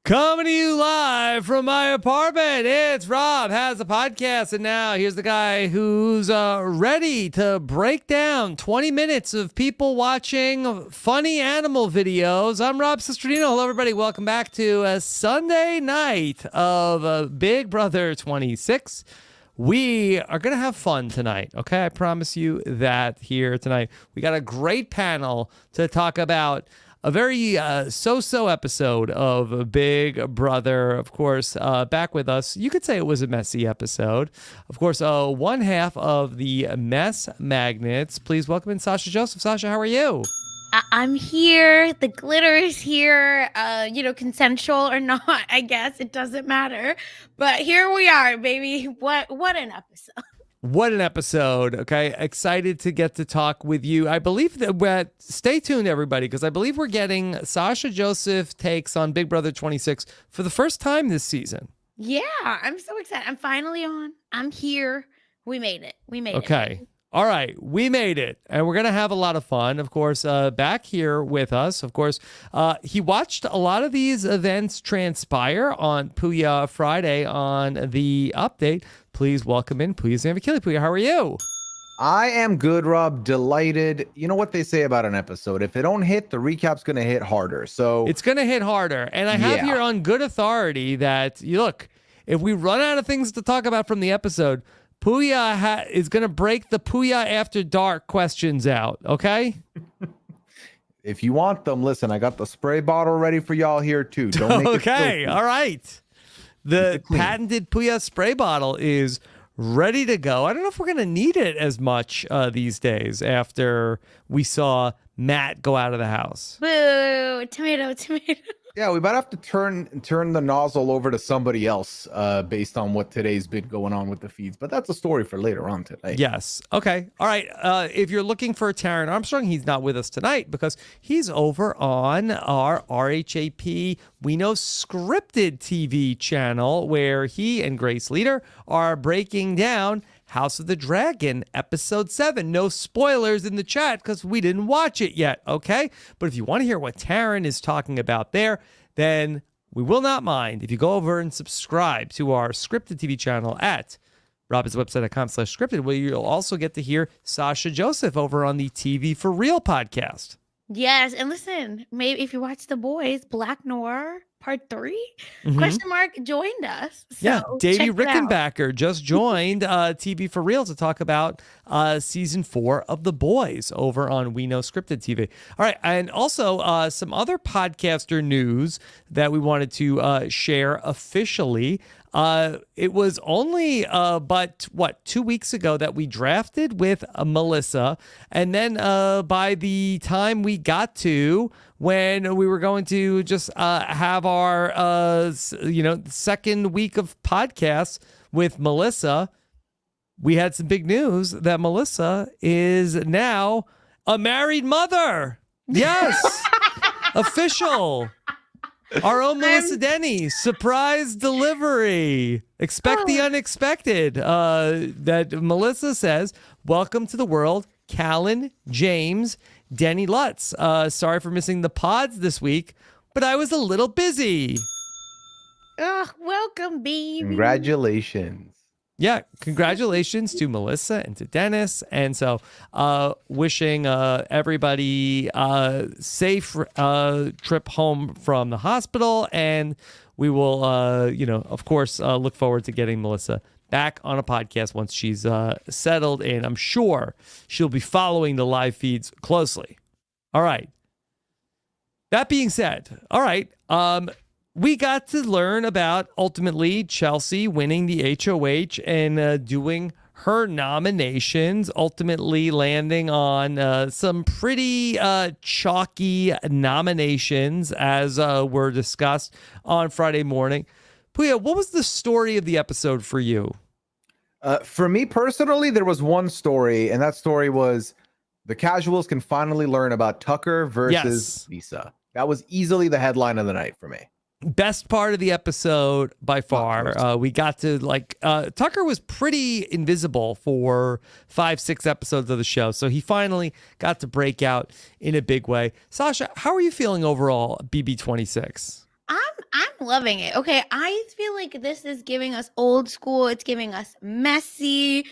Coming to you live from my apartment, it's Rob Has a Podcast, and now here's the guy who's ready to break down 20 minutes of people watching funny animal videos. I'm Rob Cesternino. Hello, everybody. Welcome back to a Sunday night of Big Brother 26. We are going to have fun tonight, okay? I promise you that here tonight. We got a great panel to talk about a very so-so episode of Big Brother. Of course, back with us, you could say it was a messy episode. Of course, one half of the Mess Magnets. Please welcome in Sasha Joseph. Sasha, how are you? I'm here. The glitter is here. Consensual or not, I guess. It doesn't matter. But here we are, baby. What an episode. What an episode. Okay. Excited to get to talk with you. I believe that stay tuned, everybody, because I believe we're getting Sasha Joseph takes on Big Brother 26 for the first time this season. Yeah, I'm so excited. I'm finally on. I'm here. We made it. Okay. All right, we made it, and we're going to have a lot of fun. Of course, back here with us, of course, he watched a lot of these events transpire on Pooya Friday on the update. Please welcome in Pooya Zamvikili. Pooya, how are you? I am good, Rob. Delighted. You know what they say about an episode. If it don't hit, the recap's going to hit harder. So it's going to hit harder, and I have here on good authority that, look, if we run out of things to talk about from the episode, Pooya is going to break the Pooya After Dark questions out, okay? If you want them, listen, I got the spray bottle ready for y'all here, too. Don't make okay, all right. The patented Pooya spray bottle is ready to go. I don't know if we're going to need it as much these days after we saw Matt go out of the house. Boo, tomato. Yeah, we might have to turn the nozzle over to somebody else based on what today's been going on with the feeds. But that's a story for later on today. Yes. Okay. All right. If you're looking for Taron Armstrong, he's not with us tonight because he's over on our RHAP We Know Scripted TV channel where he and Grace Leader are breaking down House of the Dragon, Episode 7. No spoilers in the chat because we didn't watch it yet, okay? But if you want to hear what Taron is talking about there, then we will not mind if you go over and subscribe to our scripted TV channel at robbinswebsite.com/scripted, where you'll also get to hear Sasha Joseph over on the TV for Real podcast. Yes, and listen, maybe if you watch The Boys, Black Noir Part 3, question mark, joined us. So yeah, Davey Rickenbacker just joined TV for Real to talk about season 4 of The Boys over on We Know Scripted TV. All right, and also some other podcaster news that we wanted to share officially. It was only but 2 weeks ago that we drafted with Melissa, and then by the time we got to when we were going to just have our second week of podcasts with Melissa, we had some big news that Melissa is now a married mother. Yes, official. Our own Melissa Denny, surprise delivery. Expect the unexpected. That Melissa says, welcome to the world, Callan, James, Denny Lutz. Sorry for missing the pods this week, but I was a little busy. Welcome, baby. Congratulations. Yeah, congratulations to Melissa and to Dennis. And so wishing everybody a safe trip home from the hospital. And we will, of course, look forward to getting Melissa back on a podcast once she's settled in. I'm sure she'll be following the live feeds closely. All right. That being said, all right. We got to learn about, ultimately, Chelsie winning the HOH and doing her nominations, ultimately landing on some pretty chalky nominations, as were discussed on Friday morning. Pooya, what was the story of the episode for you? For me personally, there was one story, and that story was the casuals can finally learn about Tucker versus Lisa. That was easily the headline of the night for me. Best part of the episode by far. We got to Tucker was pretty invisible for 5-6 episodes of the show, so he finally got to break out in a big way. Sasha, how are you feeling overall, BB26? I'm loving it. Okay, I feel like this is giving us old school. It's giving us messy,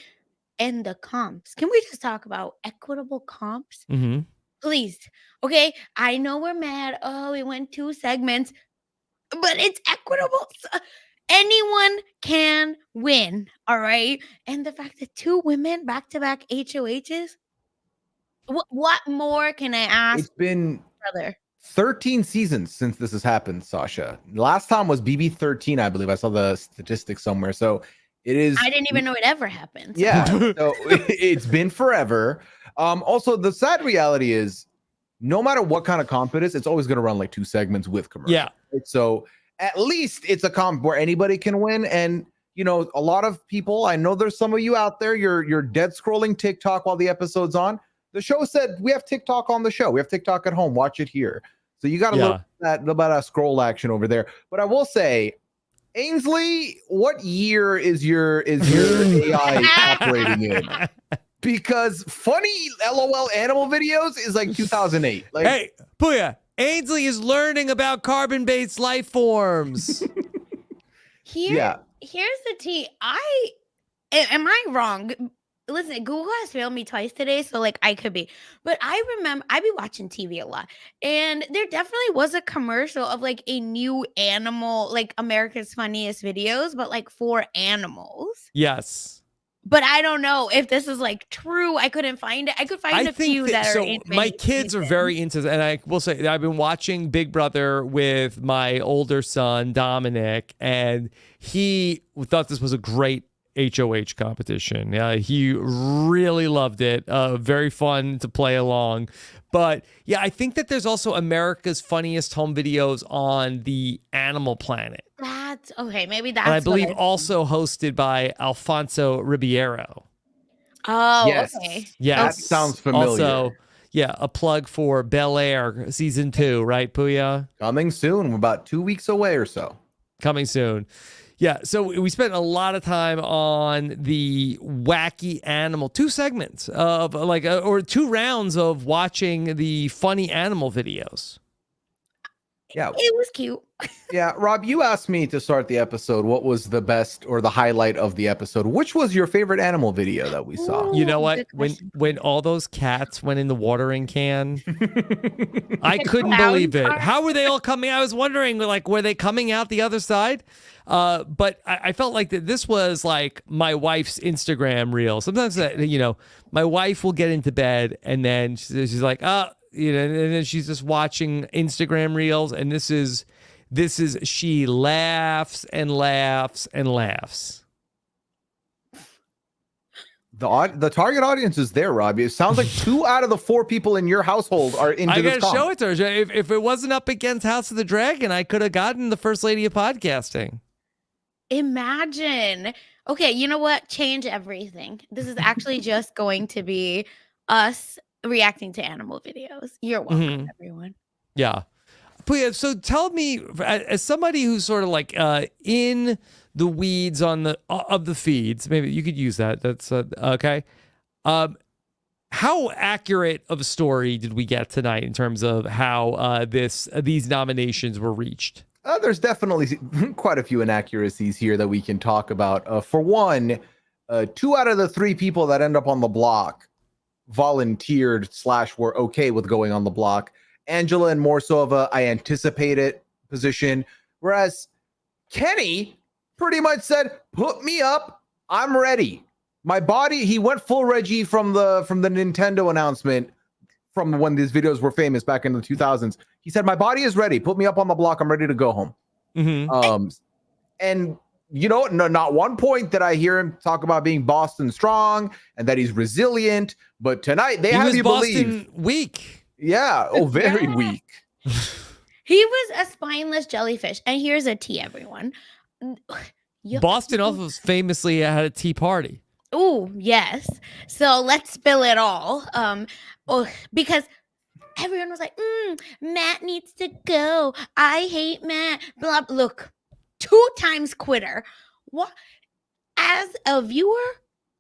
and the comps. Can we just talk about equitable comps? Mm-hmm. Please. Okay, I know we're mad. Oh, we went 2 segments, but it's equitable. Anyone can win, all right? And the fact that 2 women back-to-back HOHs, what more can I ask? It's been brother? 13 seasons since this has happened, Sasha. Last time was BB13, I believe. I saw the statistics somewhere. So it is. I didn't even know it ever happened. Yeah. So it's been forever. Also, the sad reality is no matter what kind of comp it is, it's always going to run like 2 segments with commercial. Yeah. So at least it's a comp where anybody can win. And, you know, a lot of people, I know there's some of you out there, you're dead scrolling TikTok while the episode's on. The show said we have TikTok on the show. We have TikTok at home. Watch it here. So you got a little bit of that scroll action over there. But I will say, Ainsley, what year is your AI operating in? Because funny LOL animal videos is like 2008. Like, hey, Pooya, Ainsley is learning about carbon-based life forms. Here's the tea. Am I wrong? Listen, Google has failed me twice today, so like I could be. But I remember I be watching TV a lot, and there definitely was a commercial of like a new animal, like America's Funniest Videos, but like for animals. Yes. But I don't know if this is like true. I couldn't find it. I could find a few that are in my kids are very into this, and I will say I've been watching Big Brother with my older son Dominic, and he thought this was a great HOH competition. He really loved it. Very fun to play along. But yeah, I think that there's also America's Funniest Home Videos on the Animal Planet. That's okay. Maybe that's. And I believe also hosted by Alfonso Ribeiro. Oh, yes. Okay. Yes. That sounds familiar. Also, yeah, a plug for Bel Air season 2, right, Pooya? Coming soon. We're about 2 weeks away or so. Coming soon. Yeah, so we spent a lot of time on the wacky animal, 2 segments of like, or 2 rounds of watching the funny animal videos. Yeah, it was cute. Yeah, Rob, you asked me to start the episode. What was the best or the highlight of the episode? Which was your favorite animal video that we saw? You know what? When all those cats went in the watering can, I couldn't believe it. How were they all coming? I was wondering, like, were they coming out the other side? But I felt like that this was like my wife's Instagram reel. Sometimes, my wife will get into bed and then she's like, and then she's just watching Instagram reels, and this is she laughs and laughs and laughs. The target audience is there, Robbie. It sounds like 2 out of the 4 people in your household are into this. I gotta show it to her. If it wasn't up against House of the Dragon, I could have gotten the first lady of podcasting. Imagine. Okay, you know what? Change everything. This is actually just going to be us reacting to animal videos. You're welcome, everyone. Yeah. Pooya, so tell me, as somebody who's sort of like in the weeds of the feeds, maybe you could use that. That's okay. How accurate of a story did we get tonight in terms of how these nominations were reached? There's definitely quite a few inaccuracies here that we can talk about. For one, 2 out of the 3 people that end up on the block volunteered / were okay with going on the block. Angela in more so of a I anticipate it position, whereas Kenney pretty much said, "Put me up, I'm ready. My body." He went full Reggie from the Nintendo announcement from when these videos were famous back in the 2000s. He said, "My body is ready. Put me up on the block. I'm ready to go home." And not one point did I hear him talk about being Boston strong and that he's resilient. But tonight they have you believe weak. Yeah. Oh, very weak. He was a spineless jellyfish. And here's a tea, everyone. Boston also famously had a tea party. Oh, yes. So let's spill it all. Because everyone was like, Matt needs to go. I hate Matt. Blah. Look, 2 times quitter. What? As a viewer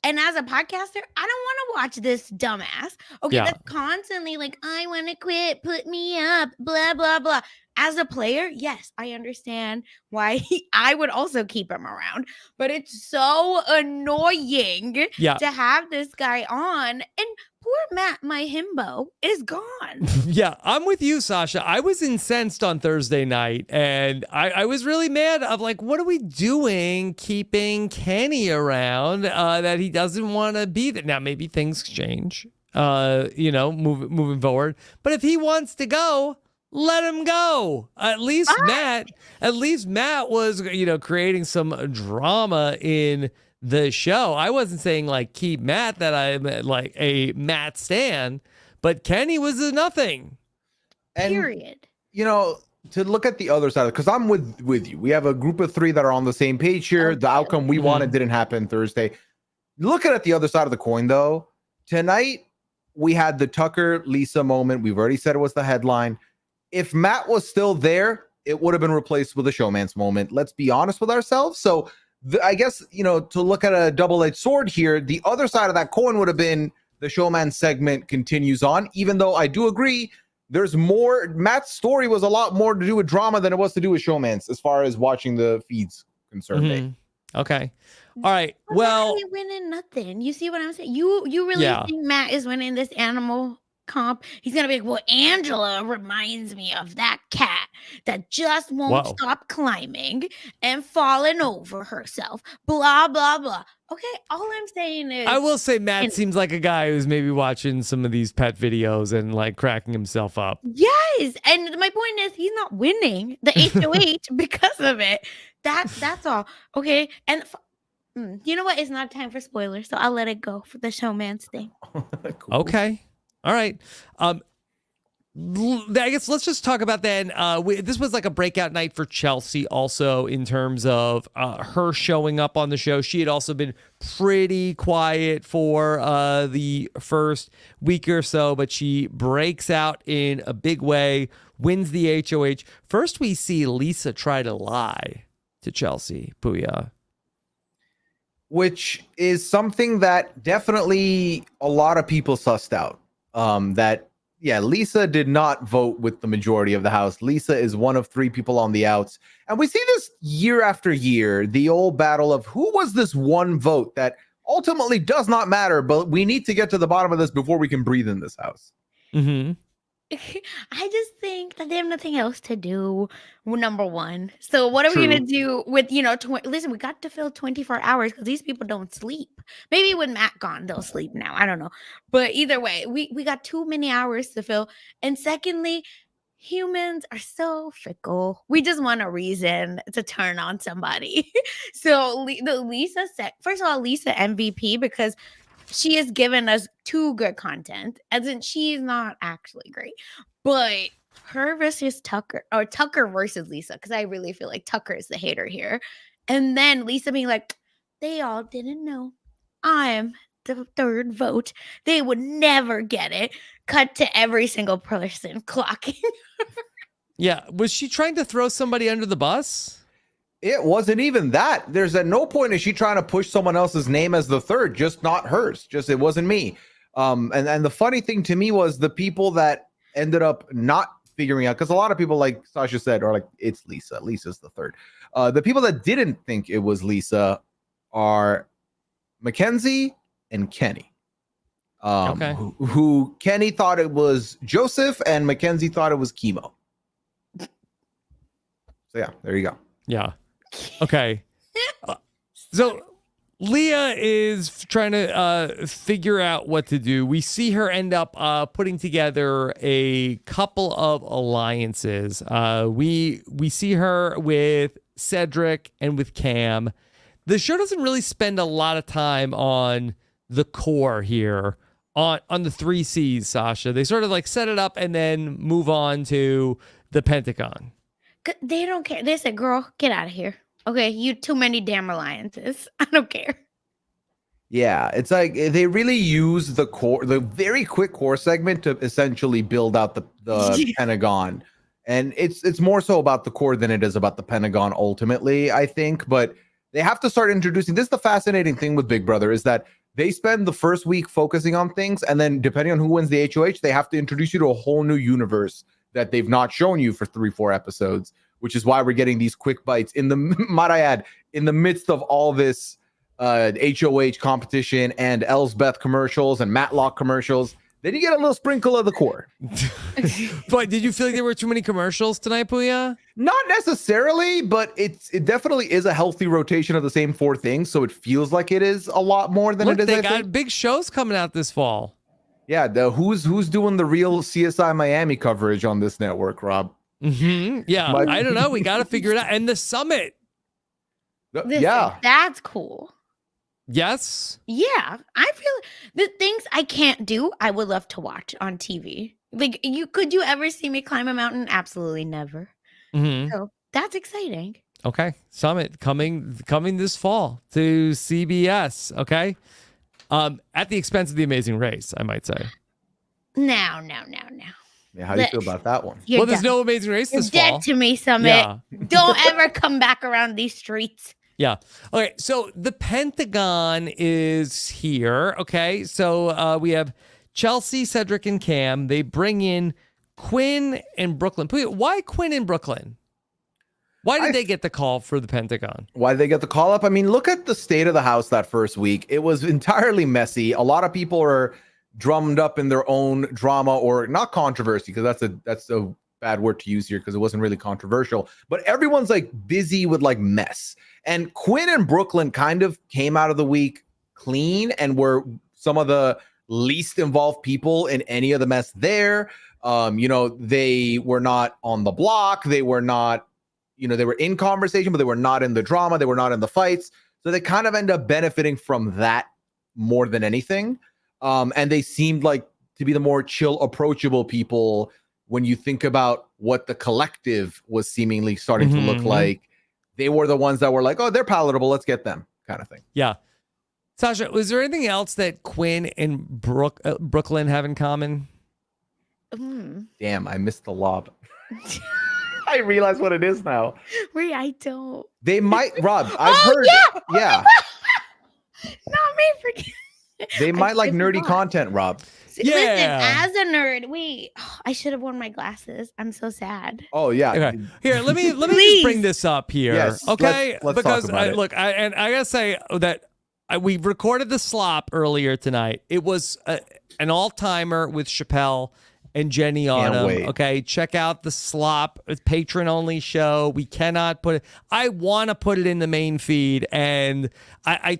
and as a podcaster, I don't want to watch this dumbass. Okay, that's constantly like, I want to quit. Put me up. Blah, blah, blah. as a player, yes, I understand why I would also keep him around, but it's so annoying to have this guy on, and poor Matt, my himbo, is gone. Yeah, I'm with you, Sasha. I was incensed on Thursday night, and I was really mad of like, what are we doing keeping Kenney around that he doesn't want to be there? Now, maybe things change, moving forward. But if he wants to go, let him go. At least Matt was, creating some drama in the show. I wasn't saying like keep Matt, that I'm like a Matt stan, but Kenney was a nothing. And, period. To look at the other side, because I'm with you. We have a group of 3 that are on the same page here. Okay. The outcome we wanted didn't happen Thursday. Looking at the other side of the coin, though, tonight we had the Tucker Lisa moment. We've already said it was the headline. If Matt was still there, it would have been replaced with a Showmance moment. Let's be honest with ourselves. So I guess, to look at a double-edged sword here, the other side of that coin would have been the Showmance segment continues on, even though I do agree there's more. Matt's story was a lot more to do with drama than it was to do with Showmance as far as watching the feeds concerned. Okay. All right. But well, Matt ain't winning nothing. You see what I'm saying? You really think Matt is winning this animal comp? He's gonna be like, well, Angela reminds me of that cat that just won't stop climbing and falling over herself. Blah blah blah. Okay, all I'm saying is, I will say Matt seems like a guy who's maybe watching some of these pet videos and like cracking himself up. Yes, and my point is he's not winning the HOH because of it. That's all. Okay, and you know what? It's not time for spoilers, so I'll let it go for the Showmance thing. Cool. Okay. All right. I guess let's just talk about then. This was like a breakout night for Chelsie also in terms of her showing up on the show. She had also been pretty quiet for the first week or so, but she breaks out in a big way, wins the HOH. First, we see Lisa try to lie to Chelsie, Pooya. Which is something that definitely a lot of people sussed out. Lisa did not vote with the majority of the house. Lisa is one of 3 people on the outs. And we see this year after year, the old battle of who was this one vote that ultimately does not matter, but we need to get to the bottom of this before we can breathe in this house. Mm-hmm. I just think that they have nothing else to do, number one. So what are we going to do with, listen, we got to fill 24 hours because these people don't sleep. Maybe with Matt gone, they'll sleep now. I don't know. But either way, we got too many hours to fill. And secondly, humans are so fickle. We just want a reason to turn on somebody. So Lisa said, first of all, Lisa MVP because she has given us 2 good content, as in she's not actually great, but her versus Tucker, or Tucker versus Lisa, because I really feel like Tucker is the hater here. And then Lisa being like, they all didn't know I'm the 3rd vote. They would never get it. Cut to every single person clocking. Yeah. Was she trying to throw somebody under the bus? It wasn't even that. There's at no point is she trying to push someone else's name as the 3rd, just not hers. Just it wasn't me. And the funny thing to me was the people that ended up not figuring out, because a lot of people, like Sasha said, are like, it's Lisa. Lisa's the 3rd. The people that didn't think it was Lisa are Mackenzie and Kenney. Who Kenney thought it was Joseph and Mackenzie thought it was Chemo. So yeah, there you go. Yeah. Okay. So Leah is trying to figure out what to do. We see her end up putting together a couple of alliances. We see her with Cedric and with Cam. The show doesn't really spend a lot of time on the core here, on the 3 C's, Sasha. They sort of like set it up and then move on to the Pentagon. They don't care. They said, girl, get out of here. Okay, you too many damn alliances. I don't care. Yeah, it's like they really use the very quick core segment to essentially build out the Pentagon. And it's more so about the core than it is about the Pentagon ultimately, I think. But they have to start introducing, this is the fascinating thing with Big Brother, is that they spend the first week focusing on things, and then depending on who wins the HOH, they have to introduce you to a whole new universe that they've not shown you for 3-4 episodes, which is why we're getting these quick bites in the, might I add, in the midst of all this HOH competition and Elsbeth commercials and Matlock commercials. Then you get a little sprinkle of the core. But did you feel like there were too many commercials tonight, Pooya? Not necessarily, but it definitely is a healthy rotation of the same 4 things, so it feels like it is a lot more than it is. They got big shows coming out this fall. Yeah, who's doing the real CSI Miami coverage on this network, Rob? Yeah, I don't know. We got to figure it out. And the summit. That's cool. Yes. Yeah, I feel the things I can't do, I would love to watch on TV. Like, could you ever see me climb a mountain? Absolutely never. So that's exciting. Okay, Summit coming this fall to CBS. Okay, at the expense of The Amazing Race, I might say. No. Yeah, how do you feel about that one? Well, there's no Amazing Race this fall. Dead to me, Summit. Yeah. Don't ever come back around these streets. Yeah. Okay. So the Pentagon is here. Okay. So we have Chelsie, Cedric, and Cam. They bring in Quinn and Brooklyn. Why Quinn and Brooklyn? Why did they get the call for the Pentagon? Why did they get the call up? I mean, look at the state of the house that first week. It was entirely messy. A lot of people are drummed up in their own drama, or not controversy, because that's a bad word to use here because it wasn't really controversial. But everyone's like busy with like mess. And Quinn and Brooklyn kind of came out of the week clean and were some of the least involved people in any of the mess there. They were not on the block. They were not, they were in conversation, but they were not in the drama. They were not in the fights. So they kind of end up benefiting from that more than anything. And they seemed like to be the more chill, approachable people when you think about what the collective was seemingly starting to look like. They were the ones that were like, oh, they're palatable, let's get them, kind of thing. Yeah. Sasha, was there anything else that Quinn and Brooklyn have in common? Damn, I missed the lob. I realize what it is now. Wait, I don't. They might, Rob, I've heard. Yeah. Not me forget. They might like nerdy content, Rob. Yeah. Listen, as a nerd, I should have worn my glasses. I'm so sad. Oh yeah. Okay. Here, let me just bring this up here. Yes, okay. Let's because talk about it. Look, I gotta say that we recorded the slop earlier tonight. It was an all-timer with Chappelle and Jenny Autumn. Okay, check out the slop. It's patron-only show. We cannot put it. I want to put it in the main feed, and I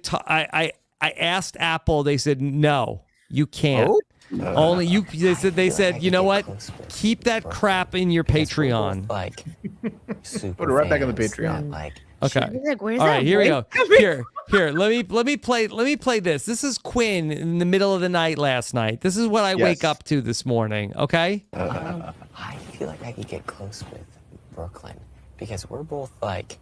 asked Apple. They said no, you can't. Oh? Only you. They said, you know what? Keep that crap in your Patreon. Like, put it right back in the Patreon. Okay. Like, where's All that right. Here we voice go. Here. Let me play this. This is Quinn in the middle of the night last night. This is what I wake up to this morning. Okay. I feel like I could get close with Brooklyn because we're both like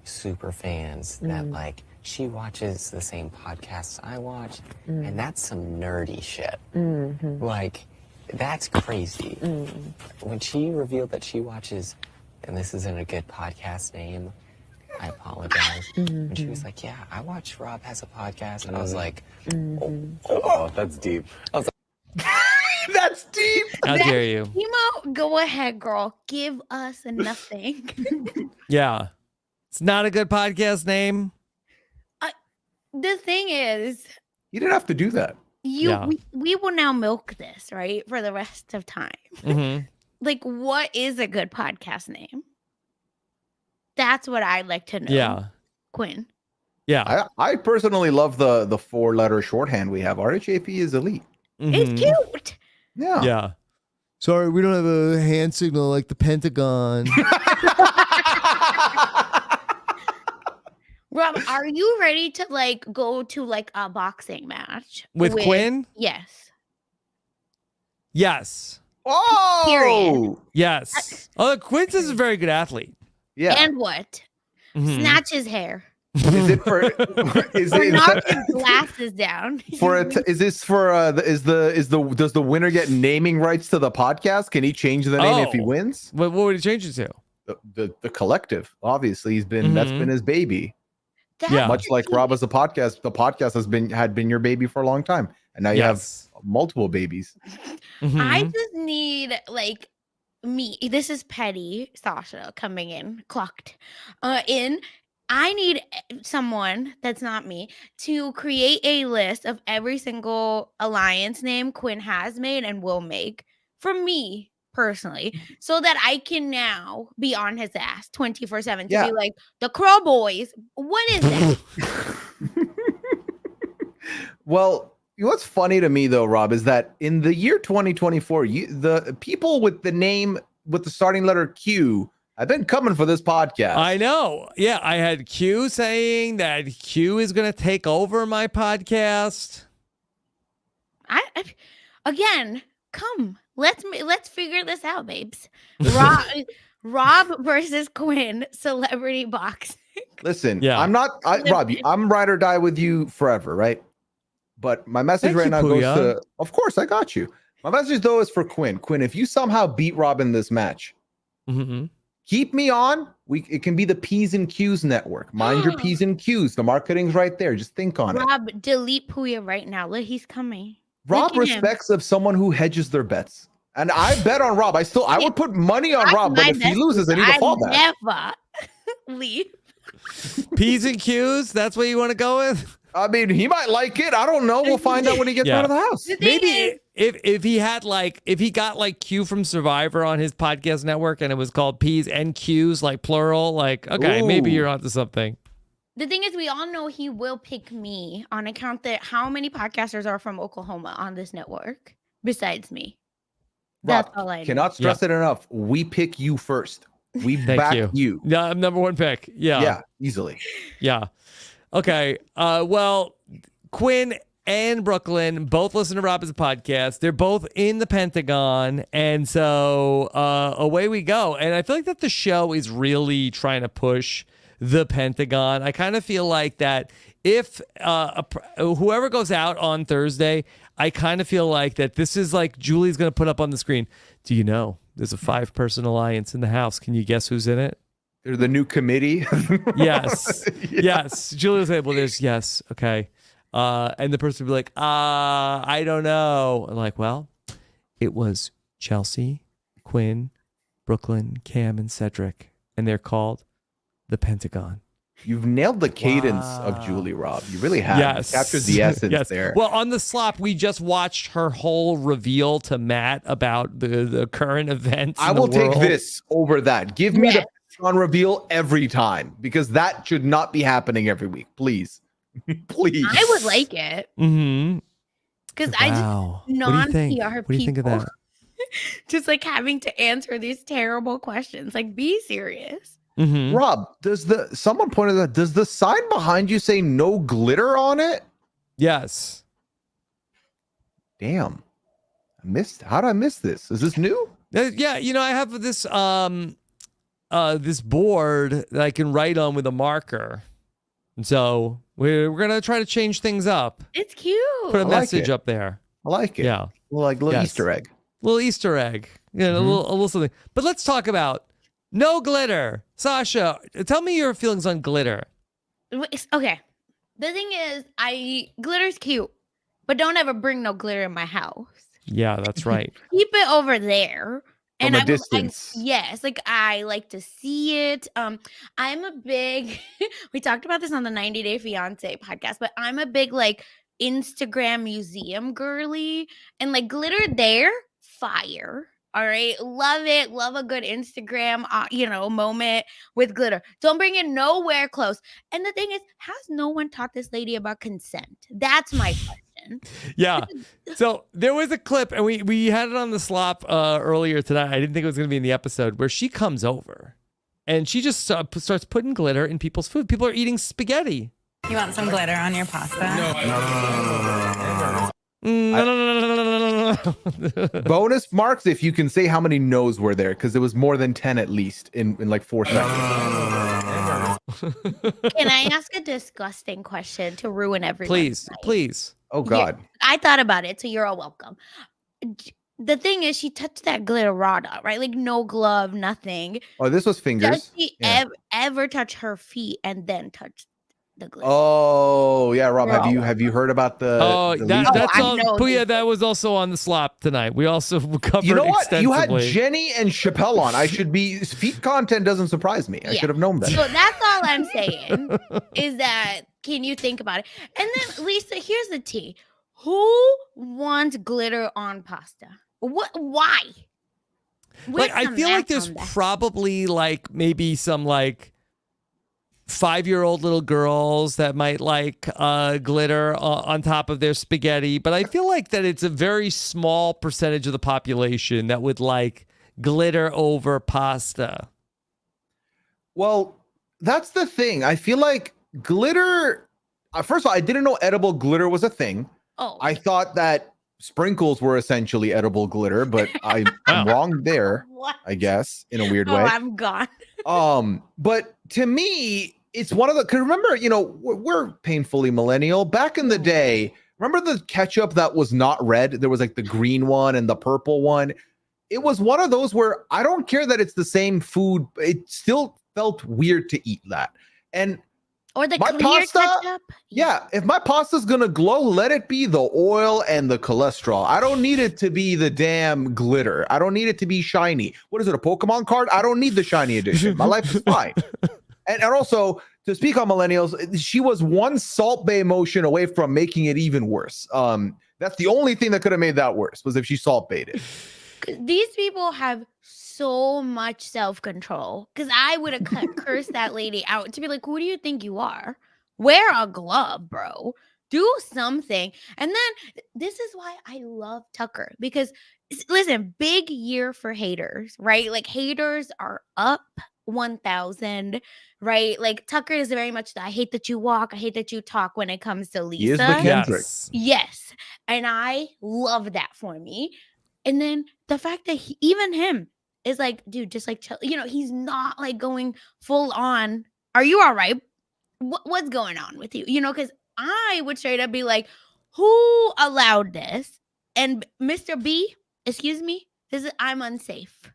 super fans that like. She watches the same podcasts I watch, and that's some nerdy shit. Like, that's crazy. When she revealed that she watches, and this isn't a good podcast name, I apologize. When she was like, yeah, I watch Rob has a podcast, and I was like, oh, that's deep. I was like, that's deep. How dare you? Timo, go ahead, girl. Give us nothing. Yeah. It's not a good podcast name. The thing is, You didn't have to do that. we will now milk this, right, for the rest of time. Like, what is a good podcast name? That's what I'd like to know. Yeah. Quinn. Yeah. I personally love the 4-letter shorthand we have. RHAP is elite. It's cute. Yeah. Yeah. Sorry, we don't have a hand signal like the Pentagon. Rob, are you ready to like go to like a boxing match with Quinn? Yes. Yes. Oh. Period. Yes. Oh, Quinn's is a very good athlete. Yeah. And what? Snatch his hair. Is it for? Is Or it knock his glasses down. for? Is this for? Does the winner get naming rights to the podcast? Can he change the name if he wins? What would he change it to? The collective. Obviously, that's been his baby. Yeah. Much like Rob as a podcast, the podcast had been your baby for a long time, and now you have multiple babies. I just need like me, this is petty Sasha coming in, clocked in. I need someone that's not me to create a list of every single alliance name Quinn has made and will make for me personally, so that I can now be on his ass 24/7 to be like, the Crow Boys, what is that? Well, what's funny to me though, Rob, is that in the year 2024, the people with the name with the starting letter Q have been coming for this podcast. I know. Yeah, I had Q saying that Q is going to take over my podcast. Again, come. Let's figure this out, babes. Rob versus Quinn, celebrity boxing. Listen, Yeah. Rob, I'm ride or die with you forever, right? But my message right now goes to, of course, I got you. My message though is for Quinn. Quinn, if you somehow beat Rob in this match, keep me on. It can be the P's and Q's network. Mind your P's and Q's. The marketing's right there. Just think on it. Rob, delete Pooya right now. Look, he's coming. Rob respects of someone who hedges their bets. And I bet on Rob. I would put money on Rob, but if he loses, I need to fall back. Never leave. P's and Q's, that's what you want to go with? I mean, he might like it. I don't know. We'll find out when he gets out of the house. Maybe if he got like Q from Survivor on his podcast network and it was called P's and Q's, like plural, like, okay, maybe you're onto something. The thing is, we all know he will pick me on account that how many podcasters are from Oklahoma on this network besides me? Rob, that's all I know. Cannot stress it enough. We pick you first. We back you. Yeah, I'm number one pick. Yeah. Yeah, easily. Yeah. Okay. Well, Quinn and Brooklyn both listen to Rob's podcast. They're both in the Pentagon. And so away we go. And I feel like that the show is really trying to push the Pentagon. I kind of feel like that if whoever goes out on Thursday, I kind of feel like that this is like Julie's going to put up on the screen. Do you know there's a 5-person alliance in the House? Can you guess who's in it? They're the new committee. Yes. Yes. Julie's like, well, there's yes. Okay. And the person would be like, I don't know. I'm like, well, it was Chelsie, Quinn, Brooklyn, Cam, and Cedric. And they're called the Pentagon. You've nailed the cadence of Julie, Rob. You really have. Yes. You captured the essence there. Well, on the slop, we just watched her whole reveal to Matt about the current events. I will take this over that. Give me the Pentagon reveal every time, because that should not be happening every week. Please. Please. I would like it. Mm-hmm. Because I just non-PR people. What do you think of that? Just like having to answer these terrible questions. Like, be serious. Mm-hmm. Rob, someone pointed out, does the sign behind you say no glitter on it? Yes. Damn. How did I miss this? Is this new? Yeah, I have this this board that I can write on with a marker. And so we're gonna try to change things up. It's cute. Put a message up there. I like it. Yeah. Well, like little Easter egg. Little Easter egg. A little something. But let's talk about no glitter. Sasha, tell me your feelings on glitter. Okay. The thing is, glitter's cute, but don't ever bring no glitter in my house. Yeah, that's right. Keep it over there. From a distance. Yes, like I like to see it. I'm a big, we talked about this on the 90 Day Fiance podcast, but I'm a big like Instagram museum girly, and like glitter there, fire. All right. Love it. Love a good Instagram, moment with glitter. Don't bring it nowhere close. And the thing is, has no one taught this lady about consent? That's my question. Yeah. So there was a clip, and we had it on the slop earlier today. I didn't think it was going to be in the episode, where she comes over and she just starts putting glitter in people's food. People are eating spaghetti. You want some glitter on your pasta? No. Bonus marks if you can say how many no's were there, because it was more than 10 at least in like 4 seconds. Can I ask a disgusting question to ruin everything? Please. Oh God. Yeah, I thought about it, so you're all welcome. The thing is, she touched that glitter raw, right? Like no glove, nothing. Oh, this was fingers. Does she ever touch her feet and then touch the glitter. Oh yeah, Rob. Bro. Have you heard about the? Oh, the that's I all. know Pooya, this. that was also on the slop tonight. We also covered You know what? You had extensively. Jenny and Chappelle on. I should be feet content doesn't surprise me. I Yeah. should have known that. So that's all I'm saying is that can you think about it? And then Lisa, here's the tea. Who wants glitter on pasta? What? Why? Like, Where's I the feel like math there's on that? probably like maybe some like 5-year-old little girls that might like glitter on top of their spaghetti, but I feel like that it's a very small percentage of the population that would like glitter over pasta. Well, that's the thing. I feel like glitter. First of all, I didn't know edible glitter was a thing. Oh, I thought that sprinkles were essentially edible glitter, but I'm wrong there. what? I guess in a weird Oh, way. I'm gone. But to me, it's one of the. Cause remember, we're painfully millennial. Back in the day, remember the ketchup that was not red? There was like the green one and the purple one. It was one of those where I don't care that it's the same food. It still felt weird to eat that. And Or the my clear pasta? ketchup. yeah, if my pasta's gonna glow, let it be the oil and the cholesterol. I don't need it to be the damn glitter. I don't need it to be shiny. What is it, a Pokemon card? I don't need the shiny edition. My life is fine. And also, to speak on millennials, she was one Salt Bay motion away from making it even worse. That's the only thing that could have made that worse was if she Salt Bayed it. These people have so much self-control because I would have cursed that lady out to be like, who do you think you are? Wear a glove, bro. Do something. And then this is why I love Tucker because listen, big year for haters, right? Like haters are up 1,000, right? Like Tucker is very much the I hate that you walk, I hate that you talk when it comes to Lisa. He is the Kendrick. Yes. Yes. And I love that for me. And then the fact that even him is like, dude, just like, he's not like going full on. Are you all right? What's going on with you? Because I would straight up be like, who allowed this? And Mr. B, excuse me, I'm unsafe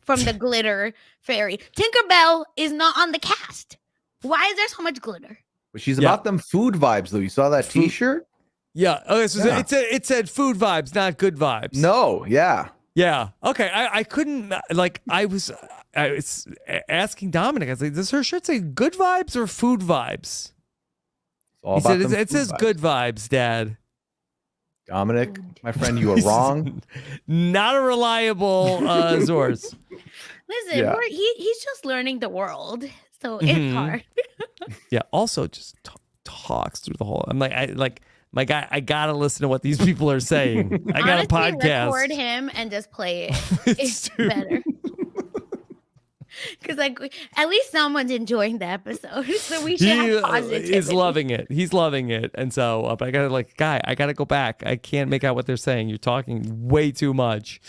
from the glitter fairy. Tinkerbell is not on the cast. Why is there so much glitter? But she's about them food vibes, though. You saw that Food- T-shirt? Yeah. Okay. So Yeah. it said food vibes, not good vibes. No. Yeah. Yeah. Okay. I couldn't like I was asking Dominic. I was like, does her shirt say good vibes or food vibes? It's all He about said them it food says vibes. good vibes, Dad. Dominic, my friend, you are wrong. Not a reliable source. Listen, Yeah. he's just learning the world, so it's Mhm. hard. Yeah. Also, just talks through the whole. I'm like my guy. I gotta listen to what these people are saying. I got a Honestly, podcast. record him and just play it. It's It's too- better. Because at least someone's enjoying the episode, so we should have positivity. is loving it. He's loving it, and so but I gotta I gotta go back. I can't make out what they're saying. You're talking way too much.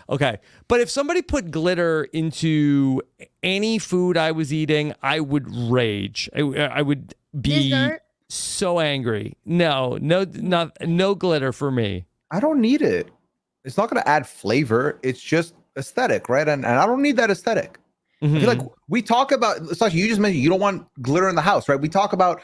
Okay, but if somebody put glitter into any food I was eating, I would rage. I would be Dessert? so angry. No glitter for me. I don't need it. It's not going to add flavor. It's just aesthetic, right? And I don't need that aesthetic. I feel like we talk about, Sasha, you just mentioned you don't want glitter in the house, right? We talk about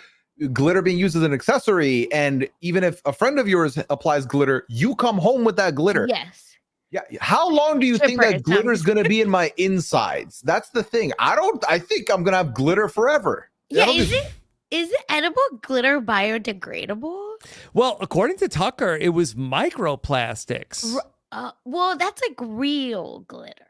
glitter being used as an accessory. And even if a friend of yours applies glitter, you come home with that glitter. Yes. Yeah. How long do you think Stripper, that it glitter is sounds- going to be in my insides? That's the thing. I think I'm going to have glitter forever. I Yeah, don't is think- it edible glitter biodegradable? Well, according to Tucker, it was microplastics. Well, that's like real glitter.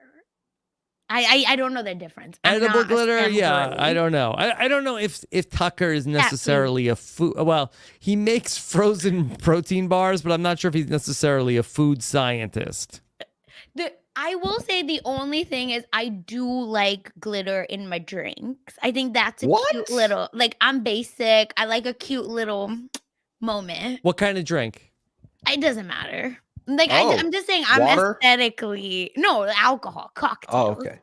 I don't know the difference. I'm Edible not a glitter, STEM yeah. girly. I don't know. I don't know if Tucker is necessarily a food. Well, he makes frozen protein bars, but I'm not sure if he's necessarily a food scientist. I will say the only thing is I do like glitter in my drinks. I think that's a What? cute little, like I'm basic. I like a cute little moment. What kind of drink? It doesn't matter. Like Oh, I'm just saying I'm water? aesthetically no alcohol cocktails. Oh, okay.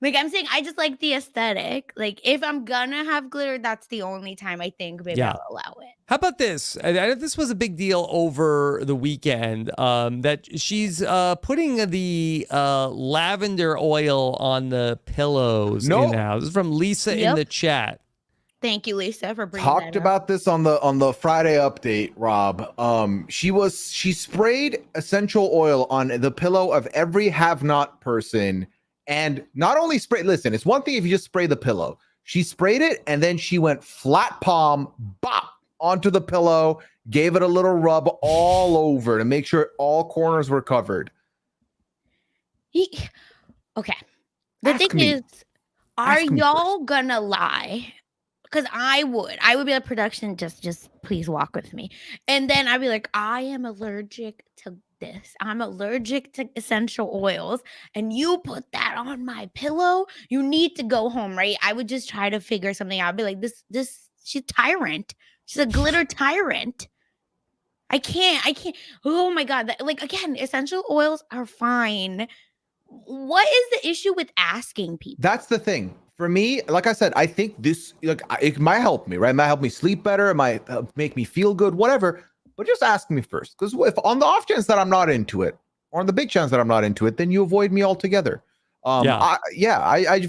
Like I'm saying I just like the aesthetic. Like if I'm gonna have glitter, that's the only time I think maybe Yeah. I'll allow it. How about this? I know this was a big deal over the weekend. That she's putting the lavender oil on the pillows No. in the house. This is from Lisa in Yep. the chat. Thank you, Lisa, for bringing Talked that up. about this on the Friday update, Rob. She sprayed essential oil on the pillow of every have-not person, and not only sprayed. Listen, it's one thing if you just spray the pillow. She sprayed it, and then she went flat palm, bop, onto the pillow, gave it a little rub all over to make sure all corners were covered. Okay. The thing is, are y'all gonna lie? Because I would be like, production, just please walk with me. And then I'd be like, I am allergic to this. I'm allergic to essential oils. And you put that on my pillow. You need to go home, right? I would just try to figure something out. I'd be like, she's tyrant. She's a glitter tyrant. I can't. Oh my God. Like, again, essential oils are fine. What is the issue with asking people? That's the thing. For me, like I said, I think this, like, it might help me, right? It might help me sleep better. It might make me feel good, whatever. But just ask me first. Because if on the off chance that I'm not into it, or on the big chance that I'm not into it, then you avoid me altogether. I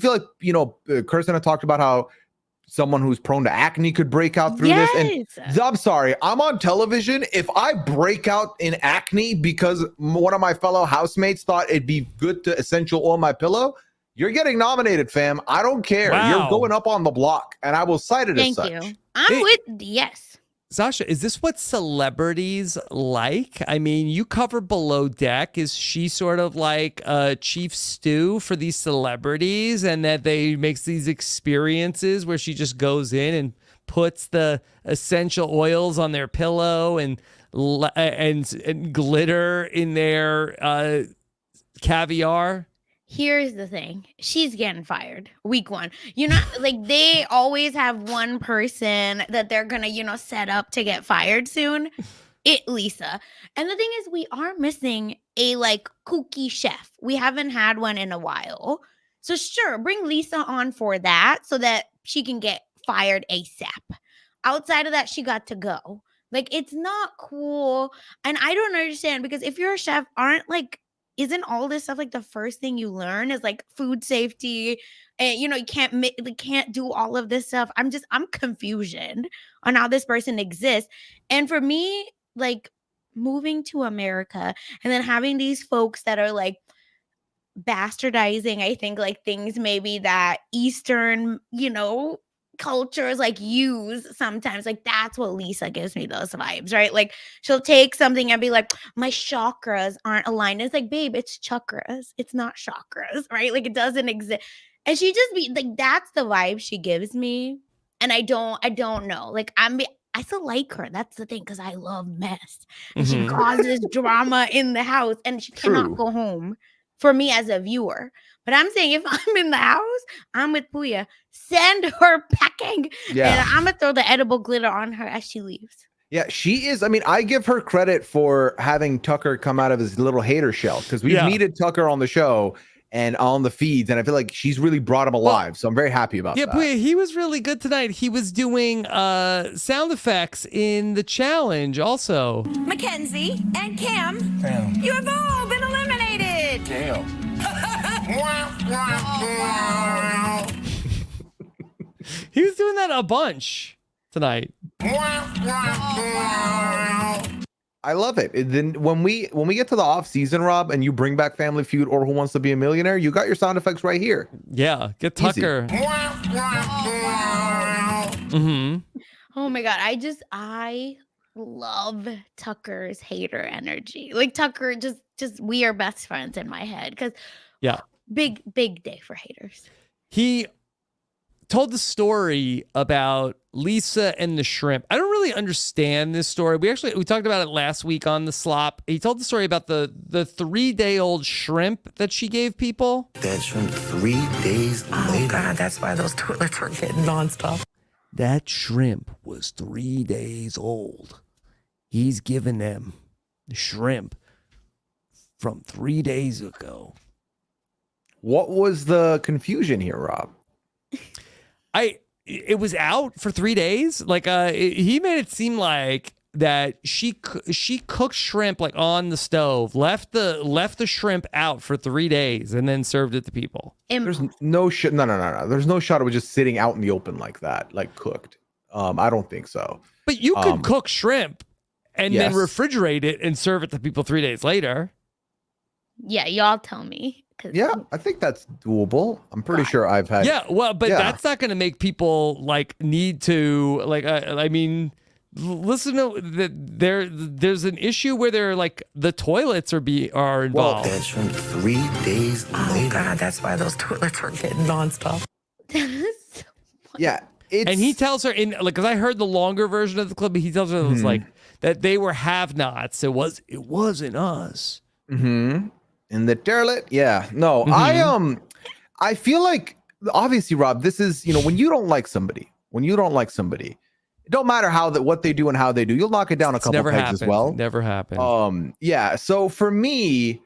feel like, Kirsten had talked about how someone who's prone to acne could break out through this. And I'm sorry, I'm on television. If I break out in acne because one of my fellow housemates thought it'd be good to essential oil my pillow, you're getting nominated, fam. I don't care. Wow. You're going up on the block, and I will cite it as such. Thank you. I'm with, yes. Sasha, is this what celebrities like? I mean, you cover Below Deck. Is she sort of like chief stew for these celebrities, and that they makes these experiences where she just goes in and puts the essential oils on their pillow and glitter in their caviar? Here's the thing. She's getting fired week 1. Like they always have one person that they're going to, set up to get fired soon. Lisa. And the thing is, we are missing a like kooky chef. We haven't had one in a while. So sure, bring Lisa on for that so that she can get fired ASAP. Outside of that, she got to go. Like, it's not cool. And I don't understand, because if you're a chef, isn't all this stuff like the first thing you learn is like food safety, and you can't do all of this stuff. I'm confusion on how this person exists. And for me, like moving to America and then having these folks that are like bastardizing, I think, like things maybe that Eastern, cultures like use sometimes, like that's what Lisa gives me those vibes, right? Like she'll take something and be like, my chakras aren't aligned. It's like, babe, it's chakras, it's not chakras, right? Like it doesn't exist. And she just be like, that's the vibe she gives me. And I don't know, like I still like her. That's the thing, because I love mess, and she causes drama in the house, and she cannot go home for me as a viewer. But I'm saying, if I'm in the house, I'm with Pooya. Send her packing. Yeah. And I'm going to throw the edible glitter on her as she leaves. Yeah, she is. I mean, I give her credit for having Tucker come out of his little hater shell, because we've needed Tucker on the show and on the feeds, and I feel like she's really brought him alive. So I'm very happy about that. Yeah, Pooya, he was really good tonight. He was doing sound effects in the challenge also. Mackenzie and Cam, you have all been eliminated. Damn. He was doing that a bunch tonight. I love it. Then when we get to the off season, Rob, and you bring back Family Feud or Who Wants to Be a Millionaire, you got your sound effects right here. Yeah, get Tucker. Oh my God, I love Tucker's hater energy. Like Tucker, just we are best friends in my head, because big day for haters. He told the story about Lisa and the shrimp. I don't really understand this story. We talked about it last week on the slop. He told the story about the 3-day-old shrimp that she gave people. That shrimp 3 days later. Oh God, that's why those toilets were getting nonstop. That shrimp was 3 days old. He's given them the shrimp from 3 days ago. What was the confusion here, Rob? It was out for 3 days. Like he made it seem like that she cooked shrimp like on the stove, left the shrimp out for 3 days, and then served it to people. There's no shit. No. There's no shot of it just sitting out in the open like that, like cooked. I don't think so. But you could cook shrimp and then yes. refrigerate it and serve it to people 3 days later. Yeah, y'all tell me. Yeah, I think that's doable. I'm pretty sure I've had. Yeah, well, but that's not going to make people like need to like. I mean, listen to there's an issue where they're like the toilets are involved. Well, that's from 3 days later. Oh, God, that's why those toilets were getting nonstop. Yeah. And he tells her in like, because I heard the longer version of the clip, he tells her it was like that they were have-nots. It wasn't us. Mm-hmm. In the derelict, yeah. No, I feel like obviously, Rob, this is, you know, when you don't like somebody, it don't matter what they do and how they do, you'll knock it down a couple pegs as well. Never happened. Yeah. So for me,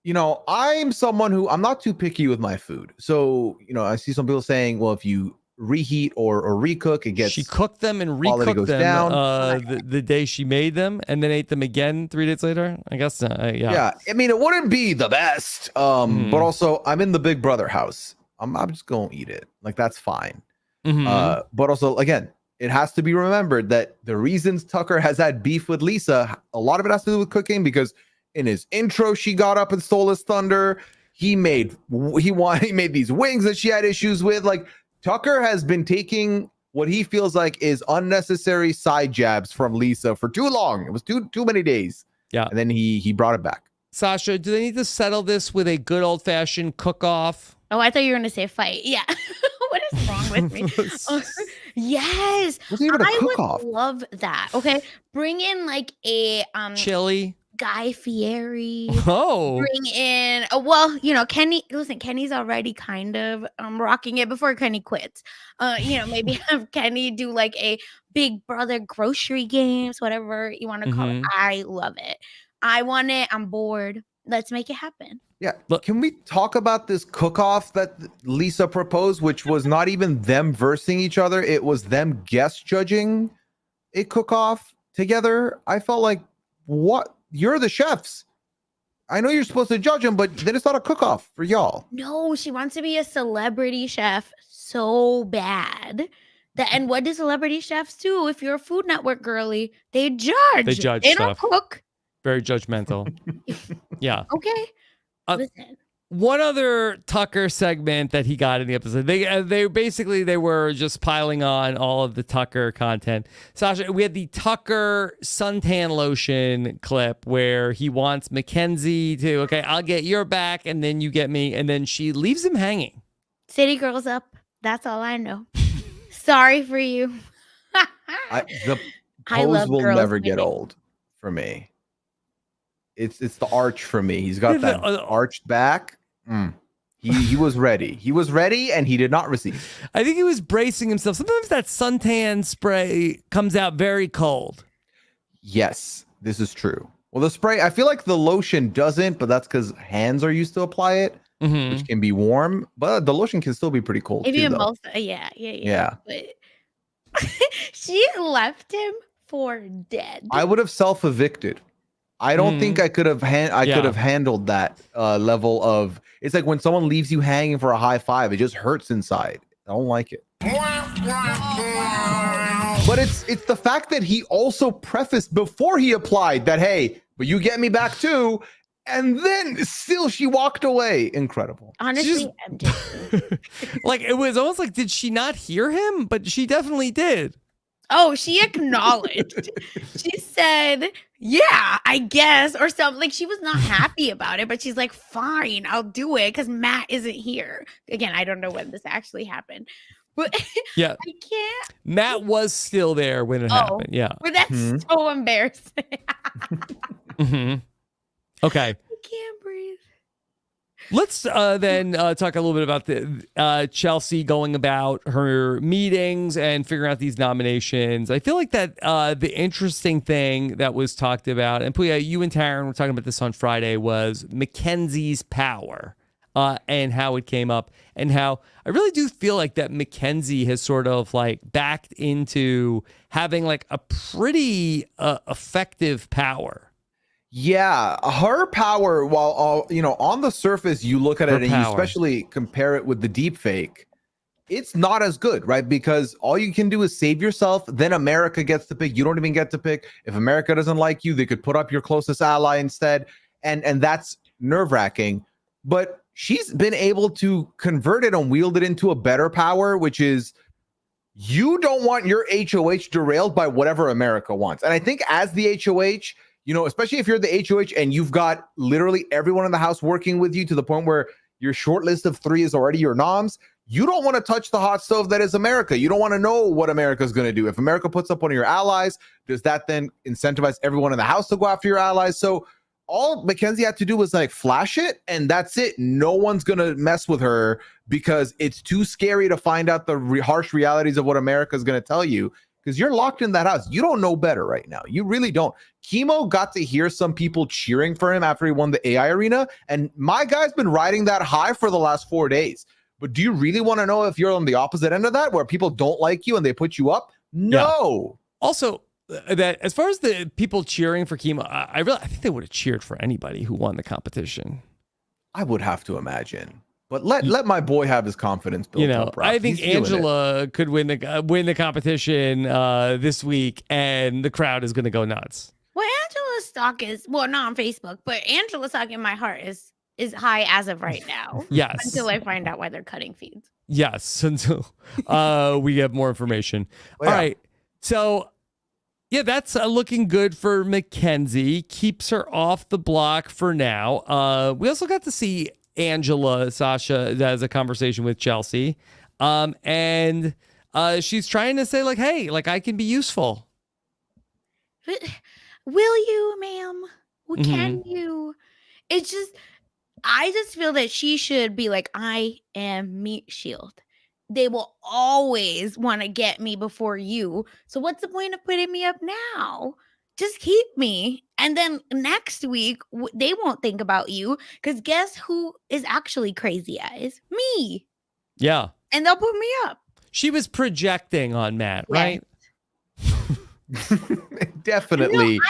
you know, I'm someone who I'm not too picky with my food. So, you know, I see some people saying, well, if you reheat or recook, it gets. She cooked them and recooked them the day she made them, and then ate them again 3 days later. I guess. Yeah. I mean, it wouldn't be the best. But also, I'm in the Big Brother house. I'm just gonna eat it. Like that's fine. But also, again, it has to be remembered that the reasons Tucker has had beef with Lisa, a lot of it has to do with cooking, because in his intro, she got up and stole his thunder. He made these wings that she had issues with. Like, Tucker has been taking what he feels like is unnecessary side jabs from Lisa for too long. It was too many days. Yeah. And then he brought it back. Sasha, do they need to settle this with a good old-fashioned cook-off? Oh, I thought you were going to say fight. Yeah. What is wrong with me? Yes. I would love that. Okay. Bring in like a chili. Guy Fieri. Oh. Bring in, well, you know, Kenney. Listen, Kenny's already kind of rocking it before Kenney quits. You know, maybe have Kenney do like a Big Brother grocery games, whatever you want to call it. I love it. I want it. I'm bored. Let's make it happen. Yeah. Look, can we talk about this cook-off that Lisa proposed, which was not even them versing each other? It was them guest judging a cook-off together. I felt like, what? You're the chefs. I know you're supposed to judge them, but then it's not a cook-off for y'all. No, she wants to be a celebrity chef so bad. And what do celebrity chefs do? If you're a Food Network girly, they judge. They judge They stuff. don't cook. Very judgmental. Yeah. Okay. Listen. One other Tucker segment that he got in the episode, they were just piling on all of the Tucker content. Sasha, we had the Tucker suntan lotion clip where he wants Mackenzie to, okay, I'll get your back and then you get me. And then she leaves him hanging. City girls up. That's all I know. Sorry for you. The pose will never get old for me. It's the arch for me. He's got that arched back. He was ready. He was ready, and he did not receive. I think he was bracing himself. Sometimes that suntan spray comes out very cold. Yes, this is true. Well, the spray, I feel like the lotion doesn't, but that's because hands are used to apply it, which can be warm. But the lotion can still be pretty cold. If too, you though. Yeah. But she left him for dead. I would have self-evicted. I don't think I could have could have handled that level of. It's like when someone leaves you hanging for a high five, it just hurts inside. I don't like it. But it's the fact that he also prefaced before he applied that, hey, but you get me back too, and then still she walked away. Incredible. Honestly, I'm just like it was almost like, did she not hear him? But she definitely did. Oh, she acknowledged. She said, yeah, I guess, or something. Like, she was not happy about it, but she's like, fine, I'll do it because Matt isn't here. Again, I don't know when this actually happened. But yeah, I can't. Matt was still there when it happened. Yeah. But that's so embarrassing. Okay. I can't breathe. Let's then talk a little bit about the Chelsie going about her meetings and figuring out these nominations. I feel like that the interesting thing that was talked about, and Pooya, you and Taryn were talking about this on Friday, was Mackenzie's power. and how it came up, and how I really do feel like that Mackenzie has sort of like backed into having like a pretty effective power. Yeah, her power, while on the surface you look at it and you especially compare it with the deep fake, it's not as good, right? Because all you can do is save yourself. Then America gets to pick. You don't even get to pick. If America doesn't like you, they could put up your closest ally instead. And that's nerve-wracking. But she's been able to convert it and wield it into a better power, which is you don't want your HOH derailed by whatever America wants. And I think as the HOH, especially if you're the HOH and you've got literally everyone in the house working with you to the point where your short list of 3 is already your noms, you don't want to touch the hot stove that is America. You don't want to know what America is going to do. If America puts up one of your allies, does that then incentivize everyone in the house to go after your allies? So all Mackenzie had to do was like flash it, and that's it. No one's going to mess with her because it's too scary to find out the harsh realities of what America is going to tell you, because you're locked in that house. You don't know better right now. You really don't. Chemo got to hear some people cheering for him after he won the AI arena, and my guy's been riding that high for the last 4 days. But do you really want to know if you're on the opposite end of that, where people don't like you and they put you up? No. Yeah. Also, that as far as the people cheering for Chemo, I think they would have cheered for anybody who won the competition. I would have to imagine. But let my boy have his confidence built up. Rob. I think Angela could win the competition this week, and the crowd is going to go nuts. Well, Angela's stock is not on Facebook, but Angela's stock in my heart is high as of right now. Yes. Until I find out why they're cutting feeds. Yes, until we get more information. Well, all right. So, yeah, that's looking good for Mackenzie. Keeps her off the block for now. We also got to see Sasha has a conversation with Chelsie. And she's trying to say, like, hey, like, I can be useful. But will you, ma'am? Well, can you? It's just... I just feel that she should be like, I am Meat Shield. They will always want to get me before you. So what's the point of putting me up now? Just keep me. And then next week, they won't think about you. Because guess who is actually crazy eyes? Me. Yeah. And they'll put me up. She was projecting on Matt, right? Definitely.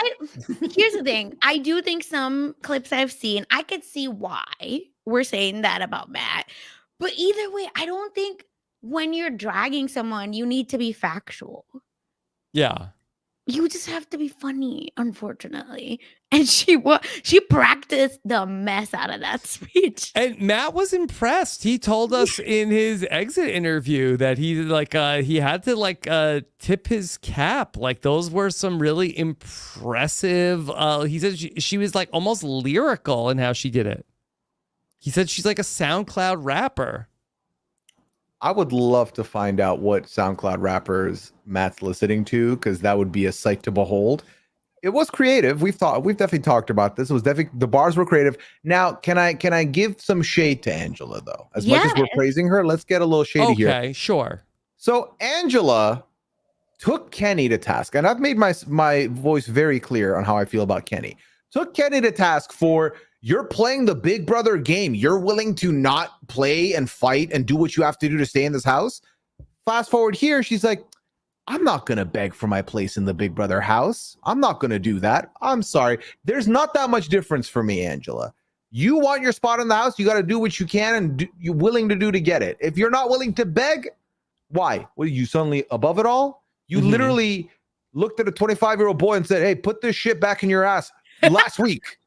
Here's the thing. I do think some clips I've seen, I could see why we're saying that about Matt. But either way, I don't think when you're dragging someone, you need to be factual. Yeah. You just have to be funny, unfortunately. And she practiced the mess out of that speech. And Matt was impressed. He told us in his exit interview that he had to tip his cap. Like, those were some really impressive. He said she was like almost lyrical in how she did it. He said she's like a SoundCloud rapper. I would love to find out what SoundCloud rappers Matt's listening to, because that would be a sight to behold. It was creative. We've definitely talked about this. It was definitely, the bars were creative. Now, can I give some shade to Angela though? As much as we're praising her, let's get a little shady here. Okay, sure. So Angela took Kenney to task, and I've made my voice very clear on how I feel about Kenney. Took Kenney to task for, you're playing the Big Brother game. You're willing to not play and fight and do what you have to do to stay in this house. Fast forward here, she's like, I'm not going to beg for my place in the Big Brother house. I'm not going to do that. I'm sorry. There's not that much difference for me, Angela. You want your spot in the house, you got to do what you can and you're willing to do to get it. If you're not willing to beg, why? What, are you suddenly above it all? You literally looked at a 25-year-old boy and said, hey, put this shit back in your ass last week.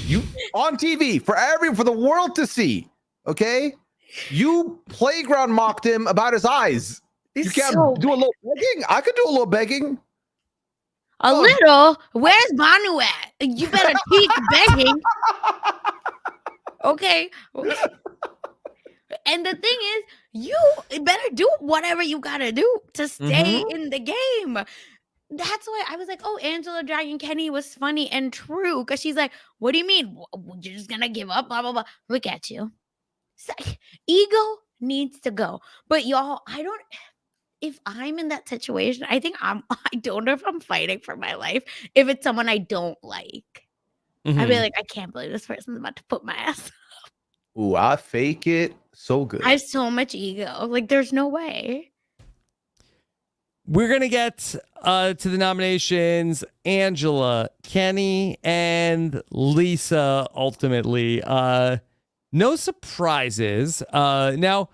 You on TV for the world to see. Okay, you playground mocked him about his eyes. You can't do a little begging. I could do a little begging. Little. Where's Banu at? You better teach begging. Okay. And the thing is, you better do whatever you gotta do to stay in the game. That's why I was like, oh, Angela dragging Kenney was funny and true. Because she's like, what do you mean? You're just going to give up? Blah, blah, blah. Look at you. So, ego needs to go. But y'all, if I'm in that situation, I don't know if I'm fighting for my life. If it's someone I don't like, I'd be like, I can't believe this person's about to put my ass up. Ooh, I fake it so good. I have so much ego. Like, there's no way. We're going to get to the nominations. Angela, Kenney, and Lisa, ultimately. No surprises. Now,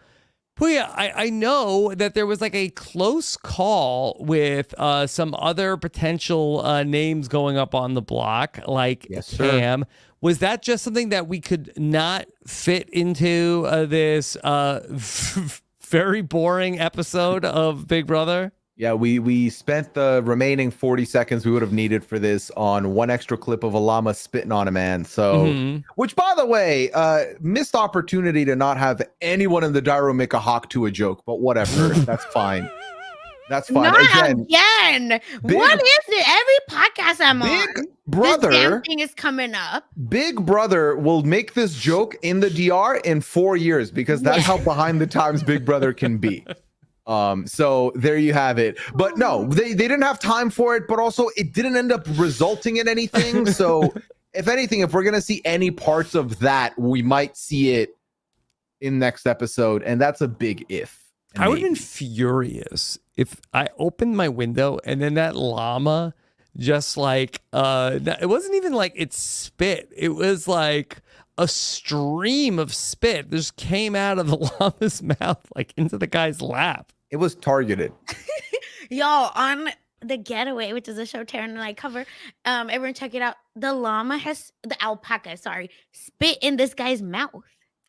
Pooya, I know that there was like a close call with some other potential names going up on the block, like Yes, Cam. sir. Was that just something that we could not fit into this very boring episode of Big Brother? Yeah, we spent the remaining 40 seconds we would have needed for this on one extra clip of a llama spitting on a man. So, which, by the way, missed opportunity to not have anyone in the diary make a hawk to a joke, but whatever. That's fine. That's fine. Not again. What is it? Every podcast I'm on, Big Brother, this damn thing is coming up. Big Brother will make this joke in the DR in 4 years because that's how behind the times Big Brother can be. So there you have it. But no, they didn't have time for it, but also it didn't end up resulting in anything. So if anything, if we're gonna see any parts of that, we might see it in next episode, and that's a big if. I would have been furious if I opened my window and then that llama just like it wasn't even like it spit. It was like a stream of spit just came out of the llama's mouth, like into the guy's lap. It was targeted. Y'all, on The Getaway, which is a show Taryn and I cover, everyone check it out. The alpaca, spit in this guy's mouth.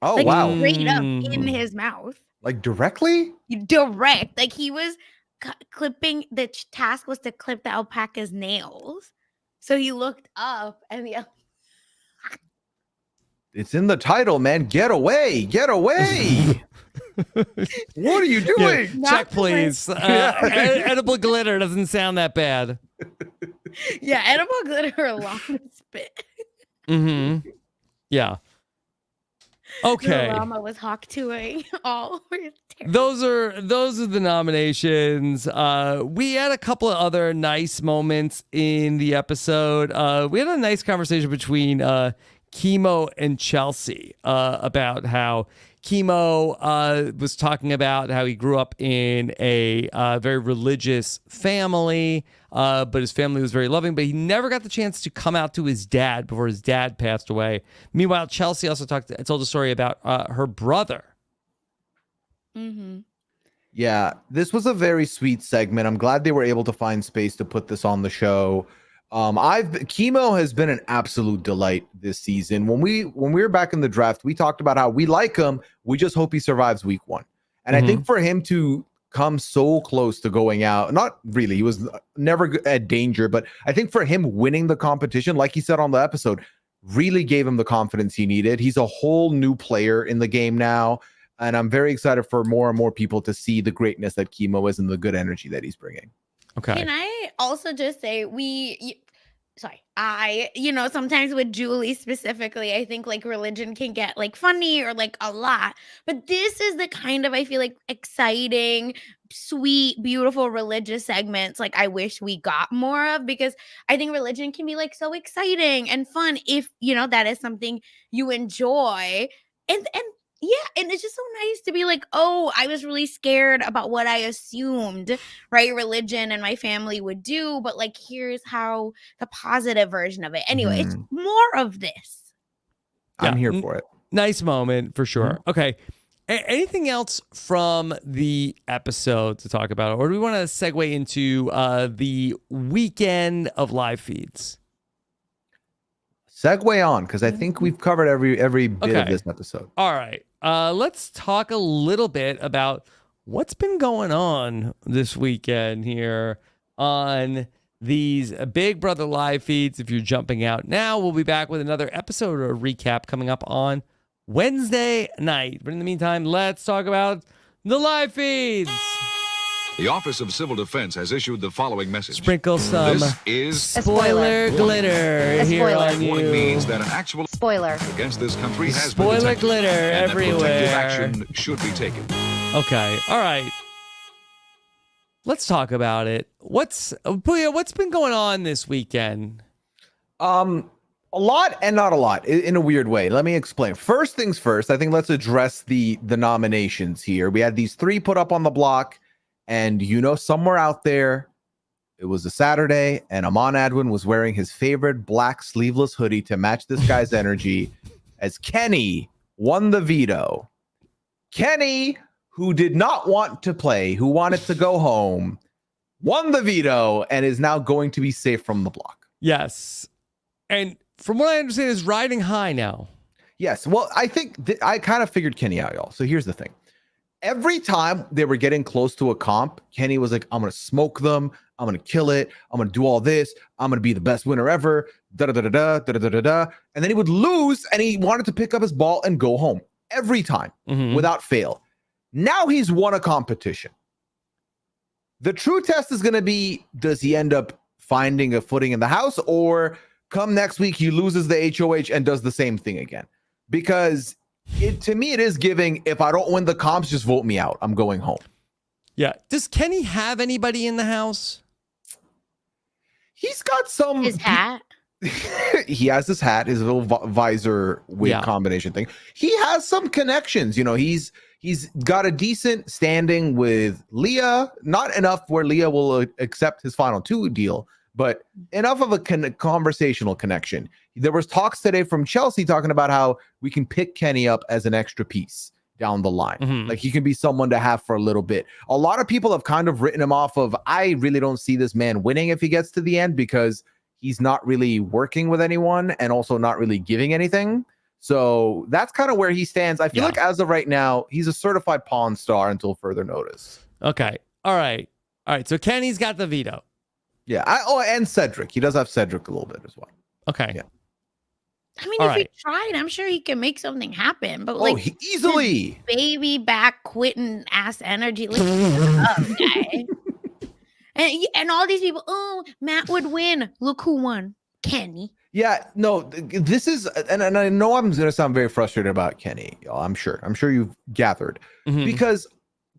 Oh, like, wow. Straight up in his mouth. Like directly? Direct. Like he was clipping, the task was to clip the alpaca's nails. So he looked up and It's in the title, man. Get away. Get away. What are you doing? Yeah, check, please. Edible glitter doesn't sound that bad. Yeah, edible glitter along with spit. Yeah. Okay. The llama was hawk toing all over. Those are the nominations. We had a couple of other nice moments in the episode. We had a nice conversation between Chemo and Chelsie about how Chemo was talking about how he grew up in a very religious family, but his family was very loving, but he never got the chance to come out to his dad before his dad passed away. Meanwhile, Chelsie also told a story about her brother. Yeah, this was a very sweet segment. I'm glad they were able to find space to put this on the show. Chemo has been an absolute delight this season. When we were back in the draft, we talked about how we like him. We just hope he survives week 1. And I think for him to come so close to going out, not really, he was never at danger, but I think for him winning the competition, like he said on the episode, really gave him the confidence he needed. He's a whole new player in the game now. And I'm very excited for more and more people to see the greatness that Chemo is and the good energy that he's bringing. Okay. Can I also just say sometimes with Julie specifically, I think like religion can get like funny or like a lot, but this is the kind of, I feel like, exciting, sweet, beautiful religious segments like I wish we got more of, because I think religion can be like so exciting and fun if, that is something you enjoy. And it's just so nice to be like, oh, I was really scared about what I assumed, right, religion and my family would do, but like, here's how the positive version of it. Anyway, it's more of this. I'm here for it. Nice moment for sure. Okay. Anything else from the episode to talk about, or do we want to segue into the weekend of live feeds? Segue on, because I think we've covered every bit of this episode. All right. Let's talk a little bit about what's been going on this weekend here on these Big Brother live feeds. If you're jumping out now, we'll be back with another episode or recap coming up on Wednesday night. But in the meantime, let's talk about the live feeds. The Office of Civil Defense has issued the following message. Sprinkle some This is spoiler glitter here on you. Warning means that an actual Spoiler. against this country has Spoiler been detected, glitter and that everywhere. protective action should be taken. Okay. All right. Let's talk about it. Pooya, what's been going on this weekend? A lot and not a lot in a weird way. Let me explain. First things first, I think let's address the nominations here. We had these 3 put up on the block, and somewhere out there, it was a Saturday, and Amon Adwin was wearing his favorite black sleeveless hoodie to match this guy's energy as Kenney won the veto. Kenney, who did not want to play, who wanted to go home, won the veto and is now going to be safe from the block. Yes. And from what I understand, is riding high now. Yes. Well, I think I kind of figured Kenney out, y'all. So here's the thing. Every time they were getting close to a comp, Kenney was like, I'm going to smoke them. I'm going to kill it. I'm going to do all this. I'm going to be the best winner ever. Da-da-da-da-da, da-da-da-da-da. And then he would lose and he wanted to pick up his ball and go home every time without fail. Now he's won a competition. The true test is going to be, does he end up finding a footing in the house, or come next week, he loses the HOH and does the same thing again? Because to me, it is giving, if I don't win the comps, just vote me out. I'm going home. Yeah. Does Kenney have anybody in the house? He's got some... His hat? He has his hat, his little visor wig combination thing. He has some connections. He's got a decent standing with Leah. Not enough where Leah will accept his final 2 deal, but enough of a conversational connection. There was talks today from Chelsie talking about how we can pick Kenney up as an extra piece down the line. Like he can be someone to have for a little bit. A lot of people have kind of written him off of, I really don't see this man winning if he gets to the end, because he's not really working with anyone and also not really giving anything. So that's kind of where he stands. I feel like as of right now, he's a certified pawn star until further notice. Okay. All right. So Kenney's got the veto. Yeah. And Cedric. He does have Cedric a little bit as well. Okay. Yeah. I mean, if he tried, I'm sure he can make something happen. But easily baby back quitting ass energy. Like, up, guy. And all these people, Matt would win. Look who won. Kenney. Yeah, no, this is, and I know I'm going to sound very frustrated about Kenney. I'm sure you've gathered, because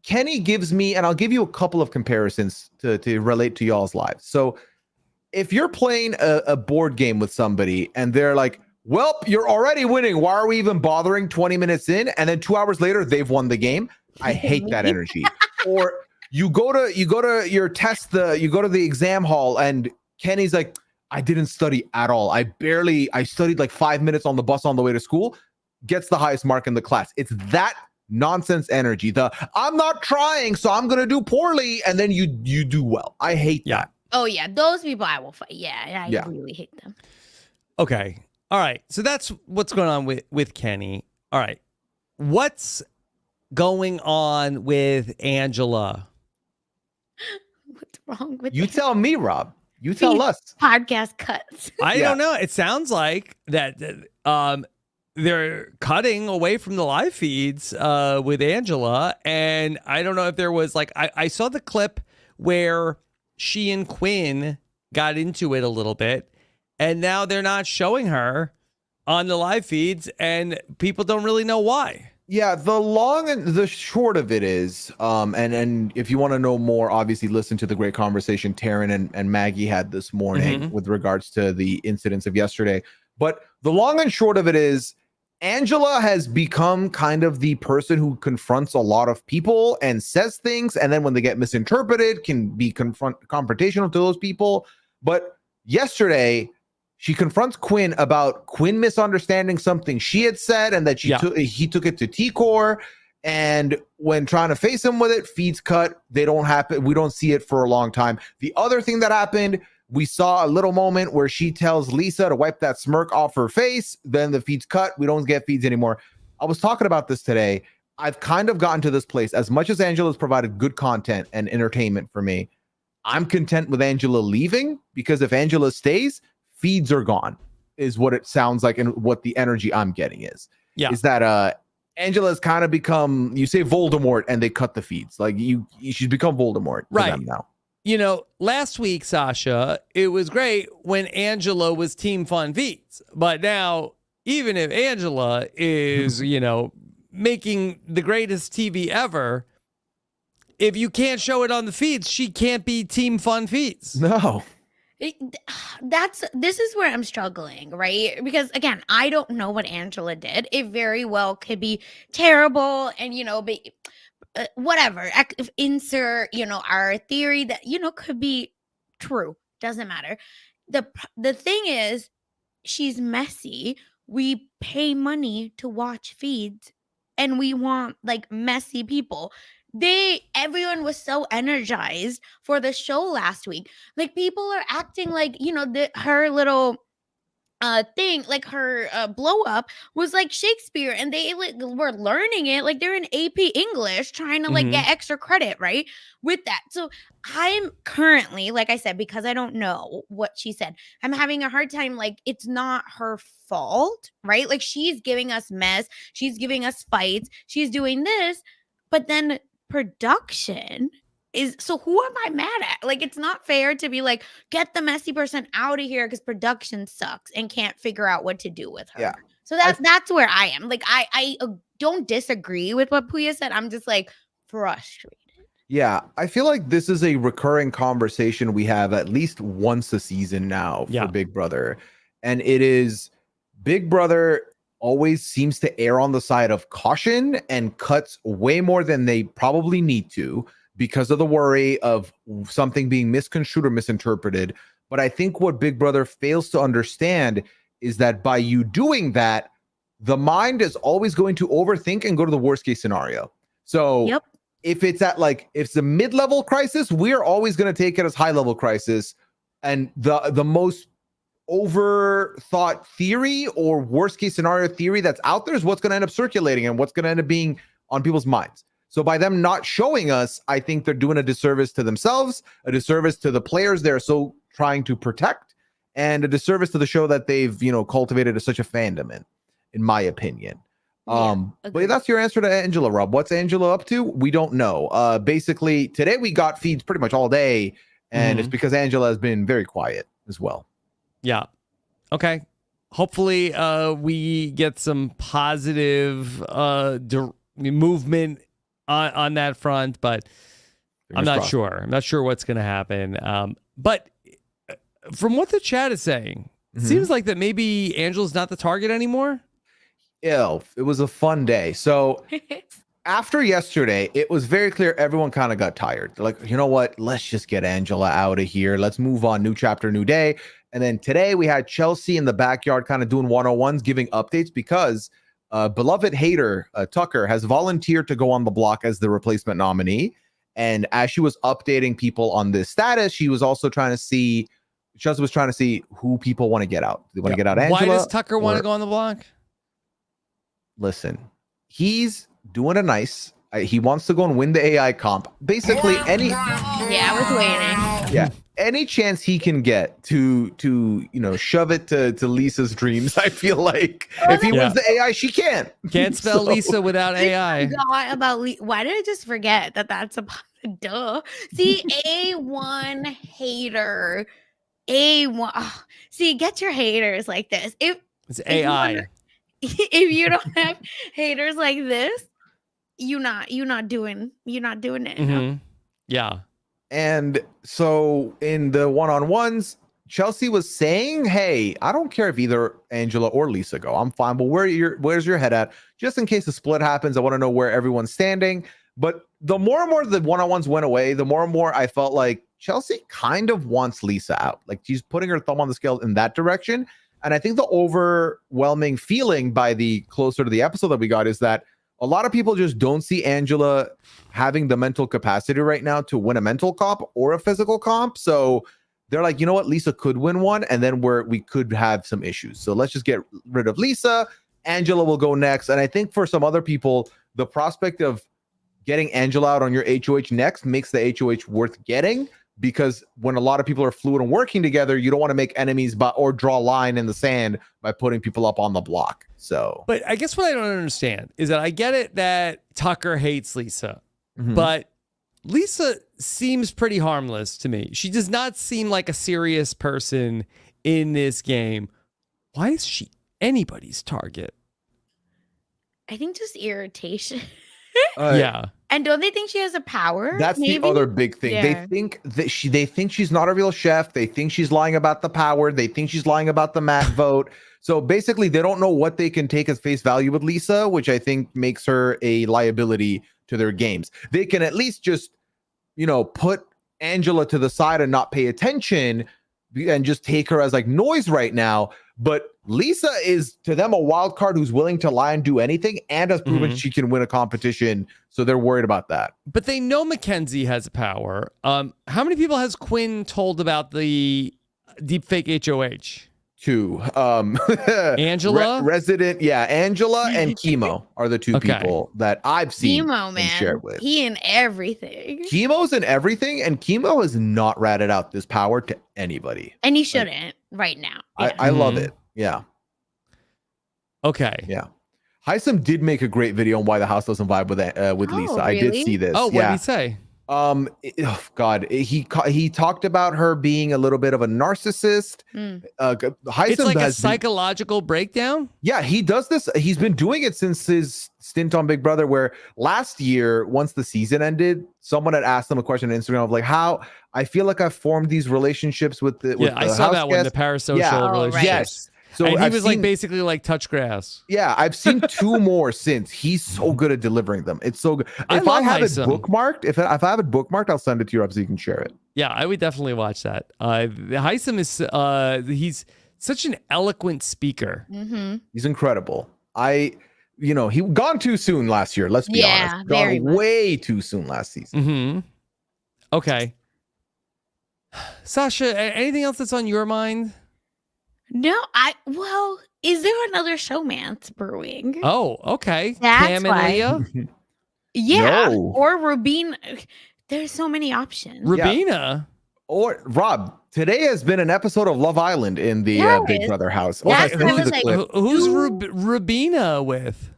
Kenney gives me, and I'll give you a couple of comparisons to relate to y'all's lives. So if you're playing a board game with somebody and they're like, well, you're already winning, why are we even bothering 20 minutes in? And then 2 hours later, they've won the game. I hate that energy. Or you go to your test, you go to the exam hall and Kenney's like, I didn't study at all. I studied like 5 minutes on the bus on the way to school, gets the highest mark in the class. It's that nonsense energy. I'm not trying, so I'm going to do poorly. And then you do well. I hate that. Oh yeah. Those people I will fight. Yeah. I really hate them. Okay. All right. So that's what's going on with Kenney. All right. What's going on with Angela? What's wrong with you? Tell me, Rob. You tell us. Podcast cuts. I don't know. It sounds like that they're cutting away from the live feeds with Angela. And I don't know if there was I saw the clip where she and Quinn got into it a little bit. And now they're not showing her on the live feeds. And people don't really know why. Yeah, the long and the short of it is, and if you want to know more, obviously listen to the great conversation Taryn and Maggie had this morning with regards to the incidents of yesterday. But the long and short of it is, Angela has become kind of the person who confronts a lot of people and says things, and then when they get misinterpreted, can be confrontational to those people. But yesterday, she confronts Quinn about Quinn misunderstanding something she had said, and that he took it to T-Core. And when trying to face him with it, feeds cut. They don't happen. We don't see it for a long time. The other thing that happened, we saw a little moment where she tells Lisa to wipe that smirk off her face. Then the feeds cut. We don't get feeds anymore. I was talking about this today. I've kind of gotten to this place. As much as Angela's provided good content and entertainment for me, I'm content with Angela leaving, because if Angela stays, feeds are gone, is what it sounds like, and what the energy I'm getting is. Yeah. Is that Angela's kind of become, you say Voldemort and they cut the feeds. Like she's become Voldemort to them now. Last week, Sasha, it was great when Angela was Team Fun Feeds. But now, even if Angela is, making the greatest TV ever, if you can't show it on the feeds, she can't be Team Fun Feeds. No. This is where I'm struggling, right? Because again, I don't know what Angela did. It very well could be terrible, and but whatever. Insert, our theory that could be true. Doesn't matter. The thing is, she's messy. We pay money to watch feeds, and we want like messy people. Everyone was so energized for the show last week. Like, people are acting like her little thing, like her blow up was like Shakespeare, and they were learning it like they're in AP English, trying to like get extra credit right with that. So I'm currently, like I said, because I don't know what she said, I'm having a hard time. Like, it's not her fault, right? Like, she's giving us mess, she's giving us fights, she's doing this, but then production is, so who am I mad at? Like, it's not fair to be like, get the messy person out of here because production sucks and can't figure out what to do with her. Yeah. So that's where I am. Like, I don't disagree with what Pooya said. I'm just like frustrated. Yeah, I feel like this is a recurring conversation we have at least once a season now for Big Brother. And it is, Big Brother always seems to err on the side of caution and cuts way more than they probably need to, because of the worry of something being misconstrued or misinterpreted. But I think what Big Brother fails to understand is that by you doing that, the mind is always going to overthink and go to the worst case scenario. So if it's if it's a mid-level crisis, we're always going to take it as high-level crisis. And the most overthought theory or worst case scenario theory that's out there is what's going to end up circulating and what's going to end up being on people's minds. So by them not showing us, I think they're doing a disservice to themselves, a disservice to the players they're so trying to protect, and a disservice to the show that they've, cultivated such a fandom in my opinion. But that's your answer to Angela, Rob. What's Angela up to? We don't know. Basically, today we got feeds pretty much all day, and it's because Angela has been very quiet as well. Yeah. Okay. Hopefully, we get some positive movement on that front, but I'm not sure. I'm not sure what's going to happen. But from what the chat is saying, it seems like that maybe Angela's not the target anymore. It was a fun day. So after yesterday, it was very clear everyone kind of got tired. They're like, you know what? Let's just get Angela out of here. Let's move on. New chapter, new day. And then today we had Chelsie in the backyard kind of doing one-on-ones, giving updates because beloved hater Tucker has volunteered to go on the block as the replacement nominee. And as she was updating people on this status, she was also trying to see, Chelsie was trying to see who people want to get out. They want to get out Angela. Why does Tucker want to go on the block? Listen, he's doing a nice. He wants to go and win the AI comp. Basically, I was waiting. Yeah, any chance he can get to shove it to Lisa's dreams. I feel like if he wins the AI, she can't. Can't spell Lisa without AI. I forgot about why did I just forget that that's a duh? See, A1 hater. A1. Oh, see, get your haters like this. It's AI. If you don't have haters like this, you're not doing it enough. Yeah. And so in the one-on-ones, Chelsie was saying, hey, I don't care if either Angela or Lisa go. I'm fine, but where's your head at? Just in case the split happens, I want to know where everyone's standing. But the more and more the one-on-ones went away, the more and more I felt like Chelsie kind of wants Lisa out. Like, she's putting her thumb on the scale in that direction. And I think the overwhelming feeling by the closer to the episode that we got is that a lot of people just don't see Angela having the mental capacity right now to win a mental comp or a physical comp. So they're like, you know what? Lisa could win one, and then we could have some issues. So let's just get rid of Lisa. Angela will go next. And I think for some other people, the prospect of getting Angela out on your HOH next makes the HOH worth getting. Because when a lot of people are fluid and working together, you don't want to make enemies or draw a line in the sand by putting people up on the block. So, but I guess what I don't understand is that I get it that Tucker hates Lisa, but Lisa seems pretty harmless to me. She does not seem like a serious person in this game. Why is she anybody's target? I think just irritation. Yeah. And don't they think she has a power? That's maybe? the other big thing. Yeah. They think that they think she's not a real chef. They think she's lying about the power. They think she's lying about the Matt vote. So basically, they don't know what they can take as face value with Lisa, which I think makes her a liability to their games. They can at least just, put Angela to the side and not pay attention and just take her as like noise right now. But Lisa is to them a wild card who's willing to lie and do anything and has proven she can win a competition. So they're worried about that. But they know Mackenzie has power. How many people has Quinn told about the deepfake HOH? 2. Angela? Angela and Chemo are the 2 people that I've seen Chemo, man. shared with. He in everything. Chemo's in everything, and Chemo has not ratted out this power to anybody. And he shouldn't right now. Yeah. I love it. Yeah. Okay. Yeah. Heisem did make a great video on why the house doesn't vibe with Lisa. Really? I did see this. Oh, what did he say? He talked about her being a little bit of a narcissist. Heisem It's like a psychological breakdown. Yeah, he does this. He's been doing it since his stint on Big Brother, where last year, once the season ended, someone had asked him a question on Instagram of like, how I feel like I've formed these relationships with the I saw that one, the guests. parasocial relationships. right. Yes. So and he I've was like basically like touch grass. Yeah, I've seen 2 more since. He's so good at delivering them. It's so good. If love I have Heisem. it bookmarked, if I have it bookmarked, I'll send it to you up so you can share it. Yeah, I would definitely watch that. Heisem is he's such an eloquent speaker. He's incredible. He gone too soon last year. Let's be honest. very Gone much. way too soon last season. Okay. Sasha, anything else that's on your mind? No, is there another Showmance brewing? Oh, okay. That's Cam and why. Leah? Yeah. No. Or Rubina. There's so many options. Rabina? Or Rob, today has been an episode of Love Island in the Big Yes. Brother house. That's Okay, what I who's was the like, clip? Who's Rabina with?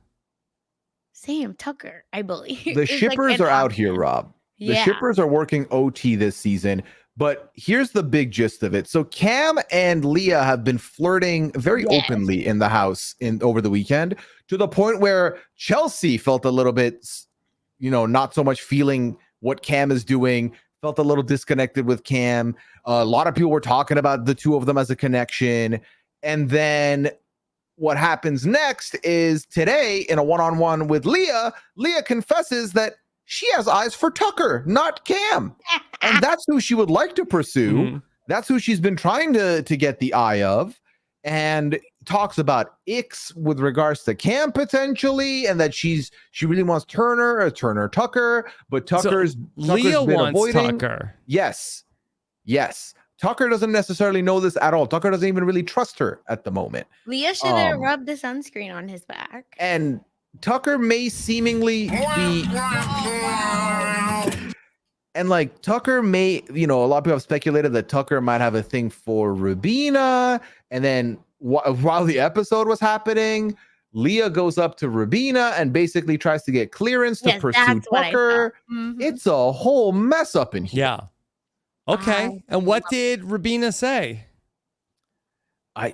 Sam Tucker, I believe. The is, like, shippers an are out option. here, Rob. The Yeah. shippers are working OT this season. But here's the big gist of it. So Cam and Leah have been flirting very openly in the house over the weekend, to the point where Chelsie felt a little bit, not so much feeling what Cam is doing, felt a little disconnected with Cam. A lot of people were talking about the 2 of them as a connection. And then what happens next is today in a one-on-one with Leah confesses that she has eyes for Tucker, not Cam. And that's who she would like to pursue. That's who she's been trying to get the eye of, and talks about icks with regards to Cam potentially, and that she really wants Tucker, but Tucker's Leah been wants avoiding. Tucker. Yes. Tucker doesn't necessarily know this at all. Tucker doesn't even really trust her at the moment. Leah should have rubbed the sunscreen on his back. And Tucker may seemingly be, and like Tucker may, a lot of people have speculated that Tucker might have a thing for Rubina. And then while the episode was happening, Leah goes up to Rubina and basically tries to get clearance to pursue Tucker. It's a whole mess up in here. Yeah. Okay. And what did Rabina say?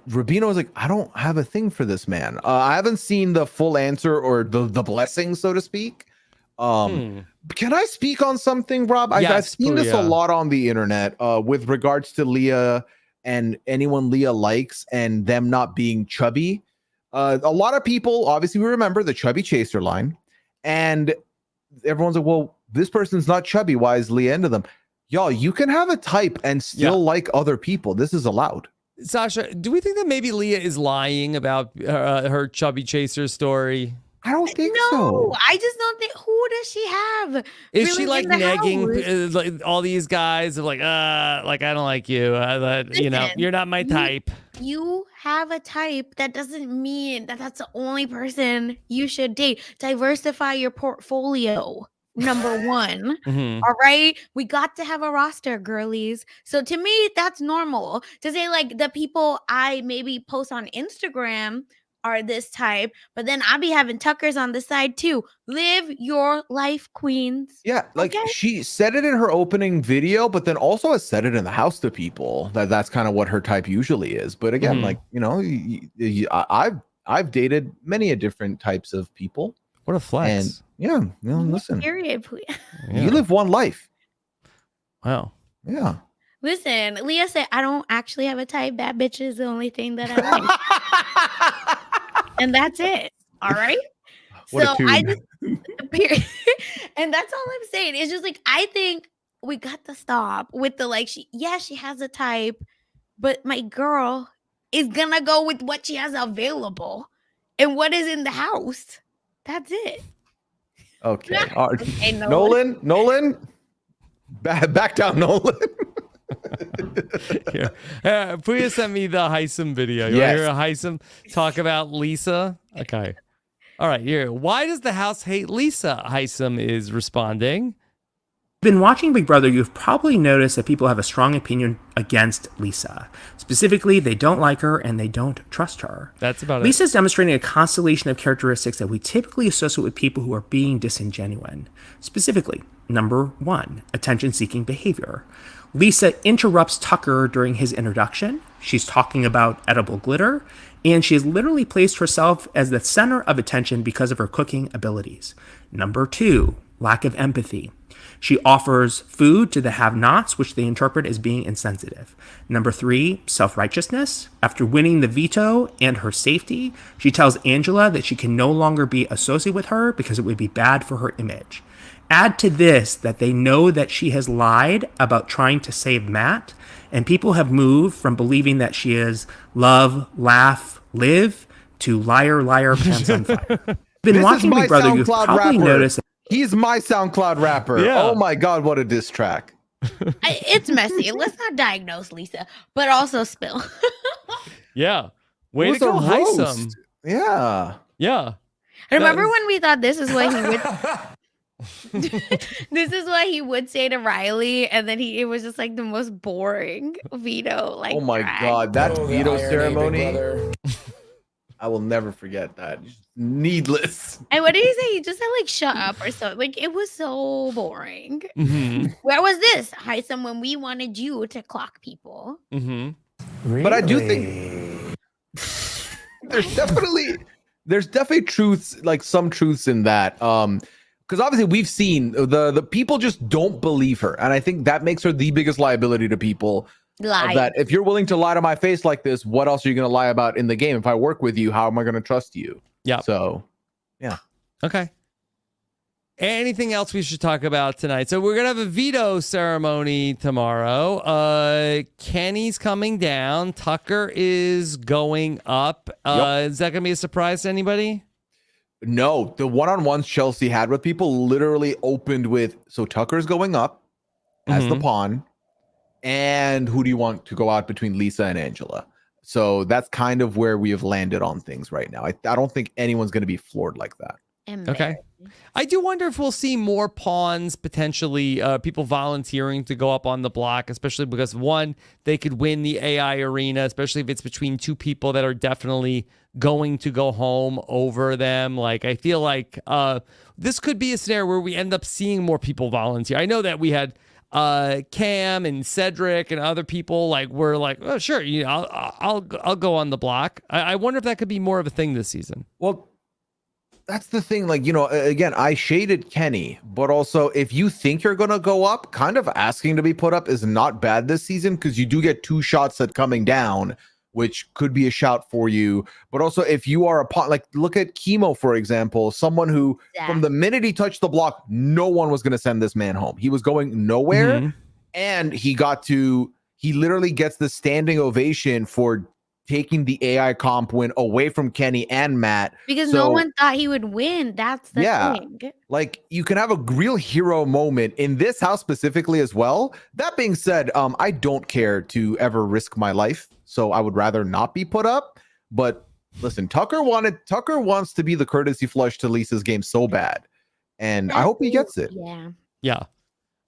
Rubina was like, I don't have a thing for this man. I haven't seen the full answer or the blessing, so to speak. Can I speak on something, Rob? I've seen this a lot on the internet with regards to Leah and anyone Leah likes and them not being chubby. A lot of people, obviously, we remember the chubby chaser line, and everyone's like, well, this person's not chubby. Why is Leah into them? Y'all, you can have a type and still like other people. This is allowed. Sasha, do we think that maybe Leah is lying about her chubby chaser story? I don't think No, so. I just don't think. Who does she have? Is really she like in the negging house? like all these guys of like I don't like you, Listen, you're not my type. You have a type. That doesn't mean that that's the only person you should date. Diversify your portfolio. Number 1. All right, we got to have a roster, girlies. So to me, that's normal to say like the people I maybe post on Instagram are this type, but then I'll be having Tuckers on the side too. Live your life, queens. Yeah, like she said it in her opening video, but then also has said it in the house to people that's kind of what her type usually is. But again, like I've dated many a different types of people. What a flex. And listen, Period. you live one life. Wow. Yeah. Listen, Leah said, I don't actually have a type. Bad bitch is the only thing that I like. And that's it. All right. What so a tune. I just, and that's all I'm saying. It's just like, I think we got to stop with the like, she has a type, but my girl is going to go with what she has available and what is in the house. That's it. Okay. Okay, Nolan. Back down, Nolan. Here. Pooya sent me the Heisem video. You want to hear a Heisem talk about Lisa? Okay. All right, here. Why does the house hate Lisa? Heisem is responding. Been watching Big Brother, you've probably noticed that people have a strong opinion against Lisa. Specifically, they don't like her and they don't trust her. That's about it. Lisa's demonstrating a constellation of characteristics that we typically associate with people who are being disingenuine. Specifically, number 1, attention-seeking behavior. Lisa interrupts Tucker during his introduction. She's talking about edible glitter, and she has literally placed herself as the center of attention because of her cooking abilities. Number 2, lack of empathy. She offers food to the have-nots, which they interpret as being insensitive. Number 3, self-righteousness. After winning the veto and her safety, she tells Angela that she can no longer be associated with her because it would be bad for her image. Add to this that they know that she has lied about trying to save Matt, and people have moved from believing that she is love, laugh, live to liar, liar, pants on fire. Been watching Big Brother, you've probably noticed. He's my SoundCloud rapper. Yeah. Oh my God, what a diss track. It's messy. Let's not diagnose Lisa, but also spill. Yeah. Way It to was go, a roast. Heisem. Yeah. Yeah. Remember when we thought this is what he would this is what he would say to Riley, and then it was just like the most boring veto. Like, Oh my drag. God, that veto irony, ceremony. Big Brother. I will never forget that. Needless. And what did he say? He just said like shut up or something. Like it was so boring. Mm-hmm. Where was this? Heisem, when we wanted you to clock people. Mm-hmm. But I do think there's definitely truths, like some truths in that. Because obviously we've seen the people just don't believe her, and I think that makes her the biggest liability to people. Lie. That if you're willing to lie to my face like this, what else are you going to lie about in the game? If I work with you, how am I going to trust you? Yeah. So, yeah. Okay. Anything else we should talk about tonight? So we're gonna have a veto ceremony tomorrow. Kenney's coming down. Tucker is going up. Is that gonna be a surprise to anybody? No, the one-on-ones Chelsie had with people literally opened with, so Tucker's going up as the pawn, and who do you want to go out between Lisa and Angela? So that's kind of where we have landed on things right now. I don't think anyone's going to be floored like that. Okay. I do wonder if we'll see more pawns, potentially people volunteering to go up on the block, especially because, one, they could win the AI arena, especially if it's between two people that are definitely going to go home over them. Like, I feel like this could be a scenario where we end up seeing more people volunteer. I know that we had Cam and Cedric and other people were like, oh, sure, you know, I'll go on the block. I wonder if that could be more of a thing this season. Well, that's the thing. Like, you know, again, I shaded Kenney, but also if you think you're going to go up, kind of asking to be put up is not bad this season, because you do get 2 shots at coming down, which could be a shout for you. But also if you are a pot, like look at Chemo, for example, someone who from the minute he touched the block, no one was going to send this man home. He was going nowhere. And he literally gets the standing ovation for taking the AI comp win away from Kenney and Matt. Because no one thought he would win. That's the thing. Like, you can have a real hero moment in this house specifically as well. That being said, I don't care to ever risk my life, so I would rather not be put up. But listen, Tucker wants to be the courtesy flush to Lisa's game so bad, and I hope he gets it. Yeah.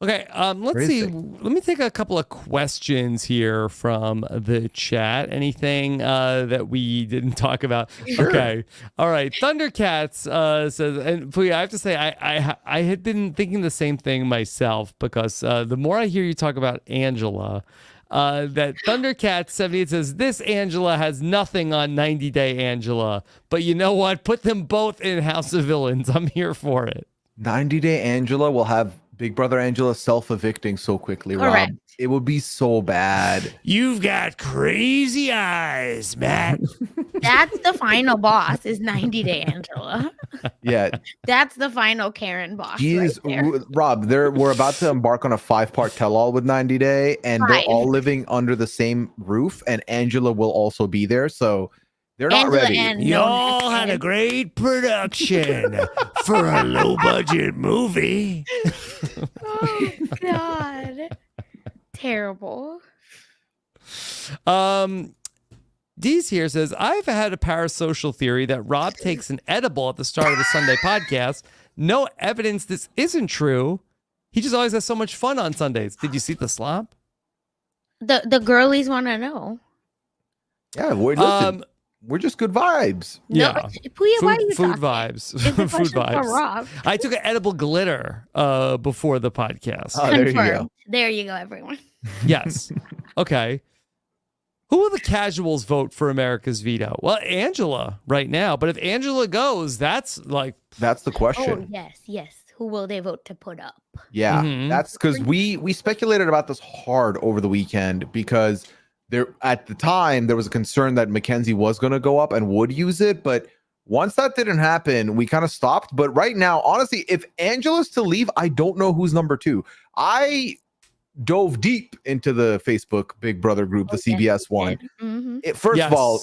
Okay, let's see. Let me take a couple of questions here from the chat. Anything that we didn't talk about? Sure. Okay. All right. Thundercats says, and Pooya, I have to say, I had been thinking the same thing myself, because the more I hear you talk about Angela, that Thundercat 78 says, this Angela has nothing on 90 Day Angela. But you know what? Put them both in House of Villains. I'm here for it. 90 Day Angela will have Big Brother Angela self-evicting so quickly, Correct. Rob. It would be so bad. You've got crazy eyes, Matt. That's the final boss is 90 Day Angela. Yeah. That's the final Karen boss. Jeez, Right there. Rob, we're about to embark on a 5-part tell-all with 90 Day, and they're 5. all living under the same roof, and Angela will also be there, so they're not Angela ready. and Y'all had a great production for a low-budget movie. Oh God. Terrible. Deez here says, I've had a parasocial theory that Rob takes an edible at the start of the Sunday podcast. No evidence this isn't true. He just always has so much fun on Sundays. Did you see the slop? The girlies want to know. Yeah, we're just good vibes. Yeah. No, Pooya, why are you food talking? vibes. It's a Food question for vibes. Rob. I took an edible glitter before the podcast. Oh, there you go. Confirmed. There you go, everyone. Yes. Okay. Who will the casuals vote for America's veto? Well, Angela right now. But if Angela goes, that's like... That's the question. Oh, yes. Who will they vote to put up? Yeah, Mhm. that's because we speculated about this hard over the weekend because there at the time there was a concern that Mackenzie was going to go up and would use it, but once that didn't happen, we kind of stopped. But right now, honestly, if Angela's to leave, I don't know who's number 2. I dove deep into the Facebook Big Brother group, the CBS one. Mm-hmm. First of all,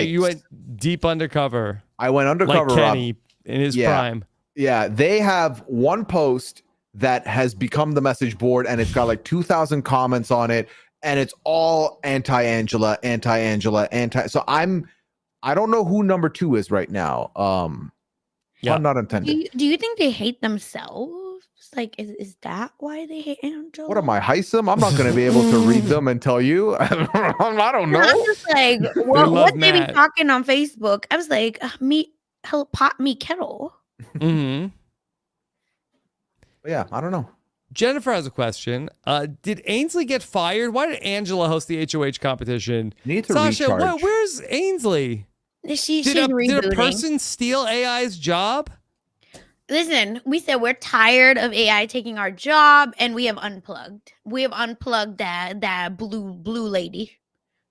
you went deep undercover. I went undercover, like Rob. Kenney in his Yeah. prime. Yeah, they have one post that has become the message board, and it's got like 2,000 comments on it, and it's all anti-Angela, anti-Angela, anti. So I don't know who number 2 is right now. Yeah. Pun not intended. Do you think they hate themselves? Like, is that why they hate Angela? What am I, Heisem? I'm not going to be able to read them and tell you. I don't know. I'm just like, love what they be Matt. talking on Facebook? I was like, pot me kettle. Mm-hmm. Yeah, I don't know. Jennifer has a question. Did Ainsley get fired? Why did Angela host the HOH competition? Need to Sasha, recharge. where's Ainsley? She's Did a rebooting. person steal AI's job? Listen, we said we're tired of AI taking our job, and we have unplugged. We have unplugged that blue lady.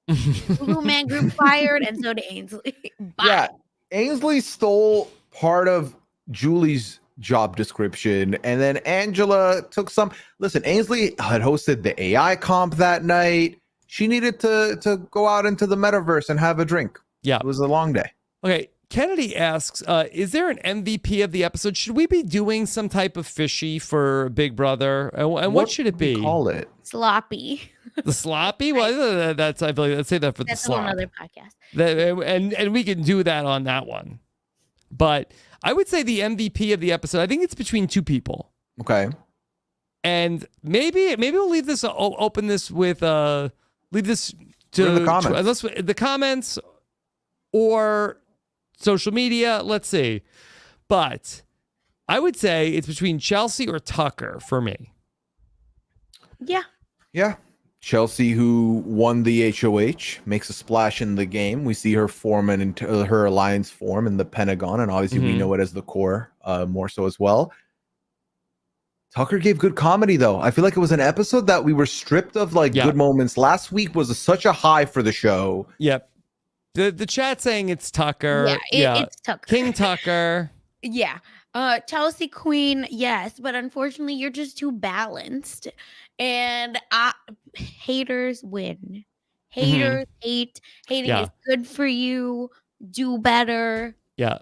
Blue Man Group fired, and so did Ainsley. Bye. Yeah, Ainsley stole part of Julie's job description, and then Angela took some. Listen, Ainsley had hosted the AI comp that night. She needed to go out into the metaverse and have a drink. Yeah. It was a long day. Okay. Kennedy asks, is there an MVP of the episode? Should we be doing some type of fishy for Big Brother? And what should it do we be? Call it Sloppy. The sloppy? Well, that's, I believe, let's say that for That's the a whole slop. other podcast. And we can do that on that one. But I would say the MVP of the episode, I think it's between 2 people. okay. And maybe we'll leave this open this with leave this to Put in the comments. unless the comments or social media. Let's see. But I would say it's between Chelsie or Tucker for me. Yeah. Yeah. Chelsie, who won the HOH, makes a splash in the game. We see her her alliance form in the Pentagon, and obviously we Mhm. know it as the core more so as well. Tucker gave good comedy, though. I feel like it was an episode that we were stripped of good moments. Last week was such a high for the show. Yep. The chat saying it's Tucker. It's Tucker. King Tucker. Yeah. Chelsea Queen, yes, but unfortunately you're just too balanced. And haters win. Haters hate. Hating Yeah. is good for you. Do better. Yeah.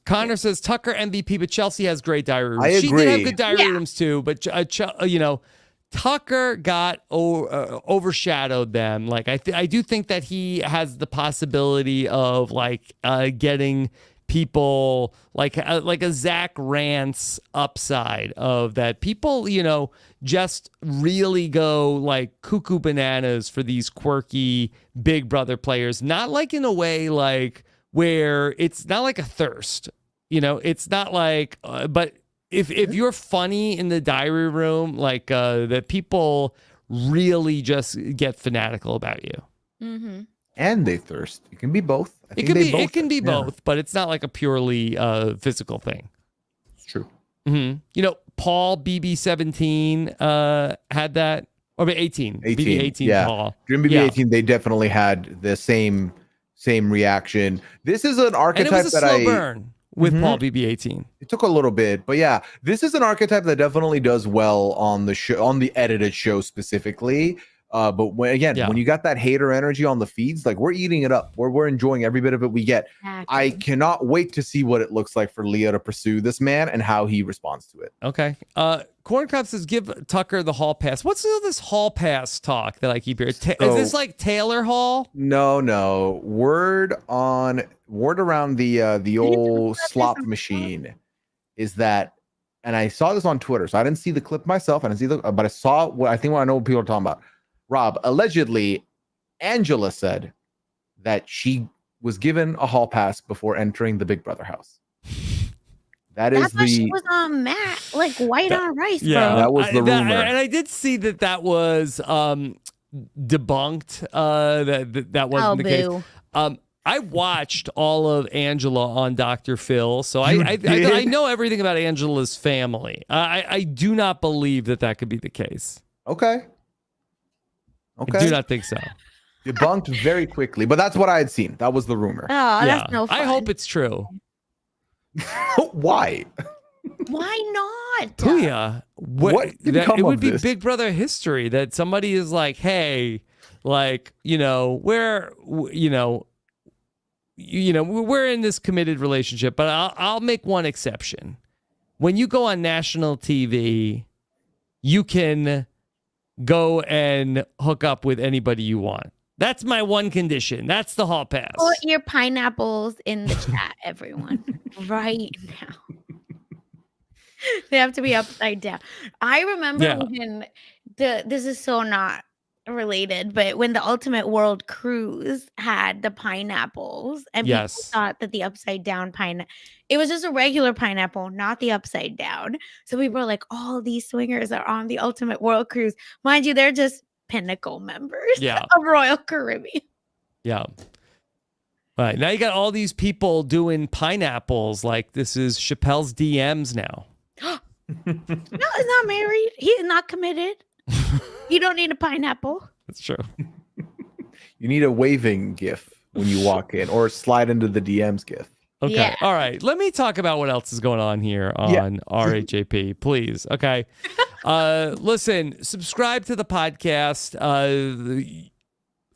Connor says Tucker MVP, but Chelsie has great diary rooms. I She did have agree. good diary rooms too, but Tucker got overshadowed them. Like I do think that he has the possibility of getting people like a Zach Rance upside of that. People just really go like cuckoo bananas for these quirky Big Brother players. Not like in a way like where it's not like a thirst. It's not like, but if you're funny in the diary room, like that people really just get fanatical about you. Mm-hmm. And they thirst. It can be both. It can be both, but it's not like a purely physical thing. It's true. Mm-hmm. You know, Paul BB17 had that, or 18. BB18 yeah. Paul. During BB18, they definitely had the same reaction. This is an archetype and it was a that slow burn with Paul BB18. It took a little bit, but yeah, this is an archetype that definitely does well on the show, on the edited show specifically. But when you got that hater energy on the feeds, like we're eating it up. We're enjoying every bit of it we get. Exactly. I cannot wait to see what it looks like for Leah to pursue this man and how he responds to it. Okay. Corncrop says, give Tucker the hall pass. What's all this hall pass talk that I keep hearing? Is this like Taylor Hall? No. Word around the old slot machine is that, and I saw this on Twitter, so I didn't see the clip myself. I didn't see but I saw what I know what people are talking about. Rob, allegedly, Angela said that she was given a hall pass before entering the Big Brother house. That's why she was on mat, like white on rice, bro. That was the rumor. And I did see that was debunked. That wasn't the case. I watched all of Angela on Dr. Phil, so I know everything about Angela's family. I do not believe that could be the case. Okay. I do not think so. Debunked very quickly, but that's what I had seen. That was the rumor. Oh, that's no fun. I hope it's true. Why? Why not? Pooya, it would be this? Big Brother history that somebody is like, hey, like, we're in this committed relationship, but I'll make one exception. When you go on national TV, you can go and hook up with anybody you want. That's my one condition. That's the hall pass. Put your pineapples in the chat, everyone, right now. They have to be upside down. I remember when this is so not related, but when the Ultimate World Cruise had the pineapples, and people thought that the upside down pineapple, it was just a regular pineapple, not the upside down. So people were like, all these swingers are on the Ultimate World Cruise. Mind you, they're just Pinnacle members of Royal Caribbean. Yeah. All right. Now you got all these people doing pineapples like this is Chappelle's DMs now. No, he's not married. He's not committed. You don't need a pineapple. That's true. You need a waving gif when you walk in, or slide into the DMs gif. Okay. Yeah. All right. Let me talk about what else is going on here on RHAP, please. Okay. Listen, subscribe to the podcast.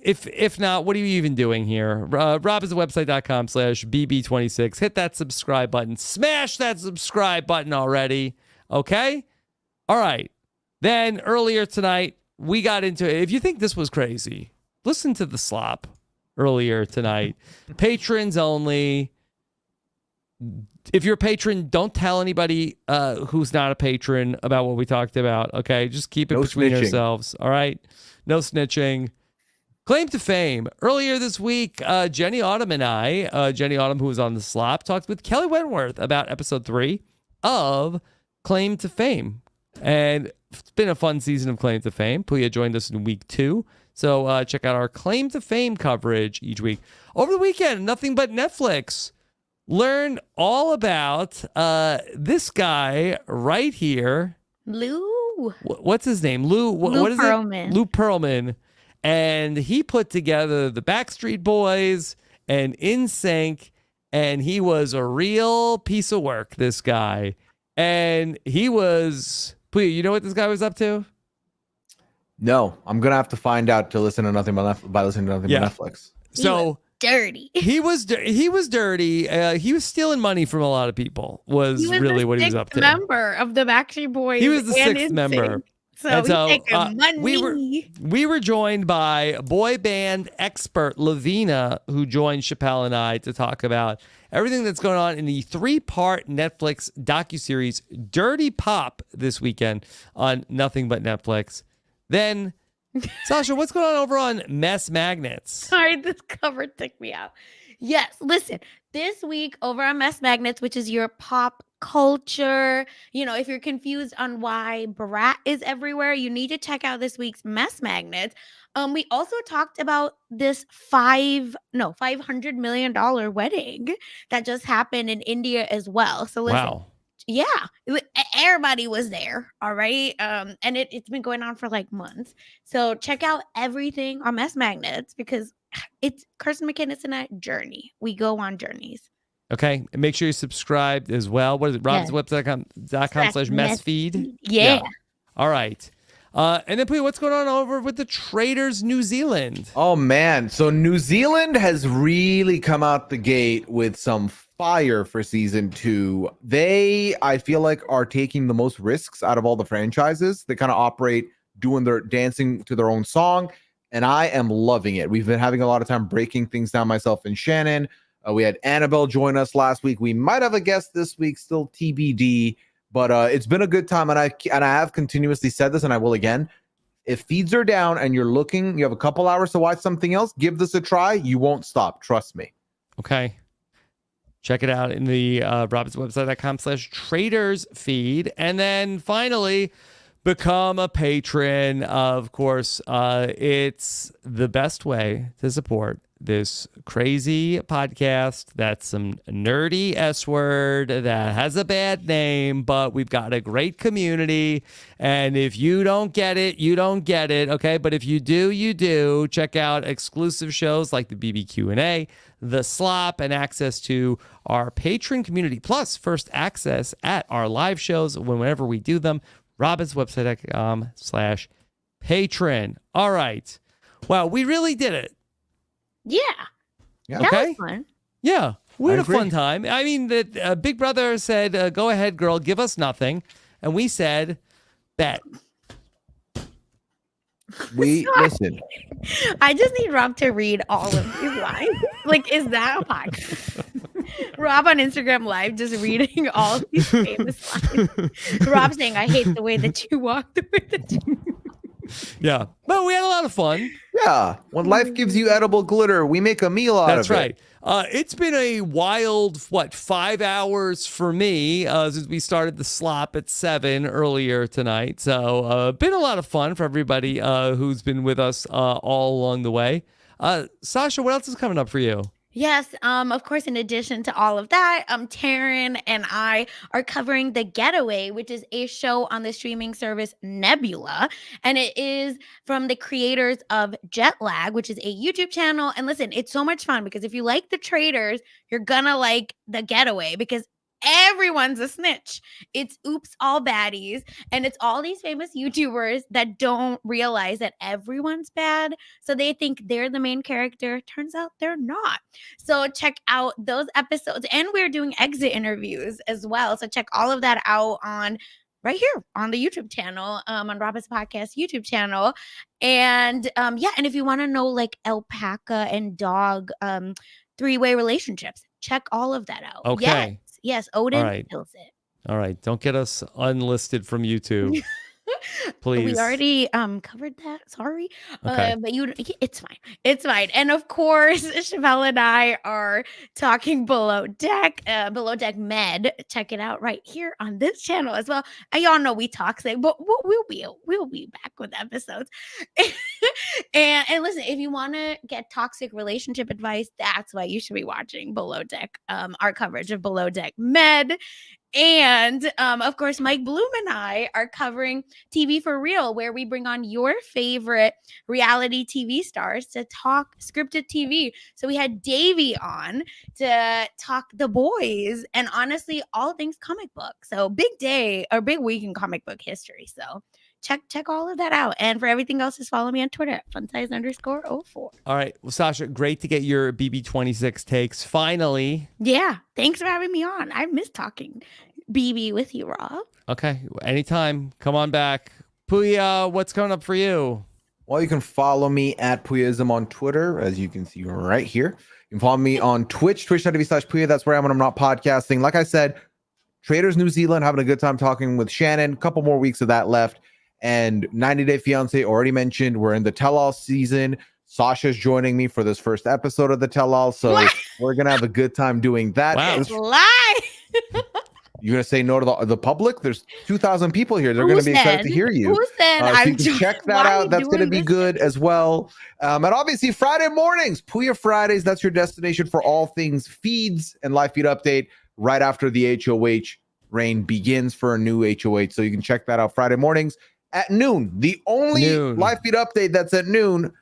If not, what are you even doing here? robisthewebsite.com/BB26. Hit that subscribe button. Smash that subscribe button already. Okay? All right. Then earlier tonight, we got into it. If you think this was crazy, listen to the slop earlier tonight. Patrons only. If you're a patron, don't tell anybody who's not a patron about what we talked about. Okay? Just keep it between ourselves. All right? No snitching. Claim to fame. Earlier this week, Jenny Autumn and I, Jenny Autumn, who was on the slop, talked with Kelly Wentworth about episode 3 of Claim to Fame. And it's been a fun season of Claim to Fame. Pooya joined us in week 2. So check out our Claim to Fame coverage each week. Over the weekend, Nothing But Netflix. Learn all about this guy right here. Lou. What's his name? Lou. What is Pearlman. Lou Pearlman. And he put together the Backstreet Boys and NSYNC, and he was a real piece of work, this guy. And he was... Pooya, you know what this guy was up to? No, I'm going to have to find out to listen to Nothing But Netflix. So... dirty. He was dirty. He was stealing money from a lot of people. Was really what he was up to. Member of the Backstreet Boys. He was the 6th member. So money. We were joined by boy band expert Lavina, who joined Chappelle and I to talk about everything that's going on in the 3-part Netflix docuseries Dirty Pop this weekend on Nothing But Netflix. Then. Sasha, what's going on over on Mess Magnets? Sorry, this cover took me out. Yes, listen, this week over on Mess Magnets, which is your pop culture, if you're confused on why Brat is everywhere, you need to check out this week's Mess Magnets. We also talked about this $500 million wedding that just happened in India as well. So listen, Wow. yeah, everybody was there. All right. And it's been going on for like months. So check out everything on Mess Magnets because it's Kirsten McKinnis and I journey. We go on journeys. Okay. And make sure you subscribe as well. What is it? robbinswebsite.com/messfeed. Yeah. All right. And then Pooya, what's going on over with the Traders New Zealand? Oh man, so New Zealand has really come out the gate with some fire for season 2. They, I feel like, are taking the most risks out of all the franchises. They kind of operate doing their dancing to their own song, and I am loving it. We've been having a lot of time breaking things down, myself and Shannon. We had Annabelle join us last week. We might have a guest this week, still TBD. But it's been a good time, and I have continuously said this, and I will again. If feeds are down and you're looking, you have a couple hours to watch something else, give this a try. You won't stop. Trust me. Okay. Check it out in the robbinswebsite.com/traders feed. And then finally, become a patron. Of course, it's the best way to support this crazy podcast that's some nerdy S word that has a bad name, but we've got a great community. And if you don't get it, you don't get it. Okay. But if you do, you do. Check out exclusive shows like the BB Q&A, the Slop, and access to our patron community, plus first access at our live shows whenever we do them. robbinswebsite.com/patron. All right. Wow. We really did it. Yeah. Yeah. That Okay. was fun. Yeah, we had I a fun agree. time. I mean, the Big Brother said, "Go ahead, girl, give us nothing," and we said, "Bet." We listen. I just need Rob to read all of these lines. Like, is that a podcast? Rob on Instagram Live just reading all these famous lines. Rob saying, "I hate the way that you walk, the way that you." Yeah, but we had a lot of fun. Yeah. When life gives you edible glitter, we make a meal out That's of it. right. It's been a wild, 5 hours for me since we started the Slop at 7 earlier tonight. So been a lot of fun for everybody who's been with us all along the way. Sasha, what else is coming up for you? Yes, of course, in addition to all of that, Taryn and I are covering The Getaway, which is a show on the streaming service Nebula. And it is from the creators of Jetlag, which is a YouTube channel. And listen, it's so much fun because if you like The Traders, you're gonna like The Getaway because everyone's a snitch. It's oops, all baddies. And it's all these famous YouTubers that don't realize that everyone's bad. So they think they're the main character. Turns out they're not. So check out those episodes. And we're doing exit interviews as well. So check all of that out on right here on the YouTube channel, on Robin's Podcast YouTube channel. And and if you want to know like alpaca and dog 3-way relationships, check all of that out. Okay. Yes, Odin All right. kills it. All right, don't get us unlisted from YouTube, please. We already covered that. Sorry. Okay. But it's fine. It's fine. And of course, Chevelle and I are talking Below Deck Med. Check it out right here on this channel as well. Y'all know we toxic, but we'll be back with episodes. and listen, if you want to get toxic relationship advice, that's why you should be watching Below Deck, our coverage of Below Deck Med. And of course, Mike Bloom and I are covering TV for Real, where we bring on your favorite reality TV stars to talk scripted TV. So we had Davey on to talk The Boys and honestly, all things comic book. So big day or big week in comic book history. So check all of that out. And for everything else, just follow me on Twitter at funsize_04. All right. Well, Sasha, great to get your BB26 takes. Finally. Yeah. Thanks for having me on. I miss talking BB with you, Rob. Okay. Anytime. Come on back. Pooya, what's coming up for you? Well, you can follow me at Pooyaism on Twitter, as you can see right here. You can follow me on Twitch, twitch.tv/Pooya. That's where I am when I'm not podcasting. Like I said, Traders New Zealand, having a good time talking with Shannon. A couple more weeks of that left. And 90 Day Fiancé, already mentioned, we're in the tell-all season. Sasha's joining me for this first episode of the Tell All, so we're gonna have a good time doing that. Wow. Lie. You're gonna say no to the public? There's 2,000 people here. They're gonna be excited to hear you. Who said So I'm you can check that out. That's gonna be good as well. And obviously Friday mornings, Pooya Fridays. That's your destination for all things feeds and live feed update right after the HOH reign begins for a new HOH. So you can check that out Friday mornings at noon. The only live feed update that's at noon,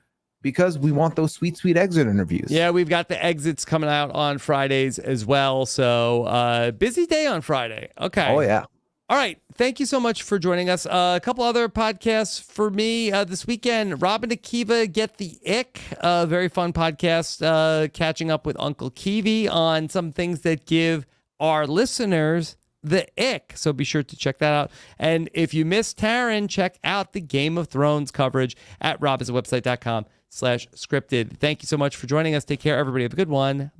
because we want those sweet, sweet exit interviews. Yeah, we've got the exits coming out on Fridays as well. So busy day on Friday. Okay. Oh, yeah. All right. Thank you so much for joining us. A couple other podcasts for me this weekend. Rob and Akiva Get the Ick. Very fun podcast. Catching up with Uncle Kiwi on some things that give our listeners the ick. So be sure to check that out. And if you missed Taryn, check out the Game of Thrones coverage at robiswebsite.com/scripted. Thank you so much for joining us. Take care, everybody. Have a good one.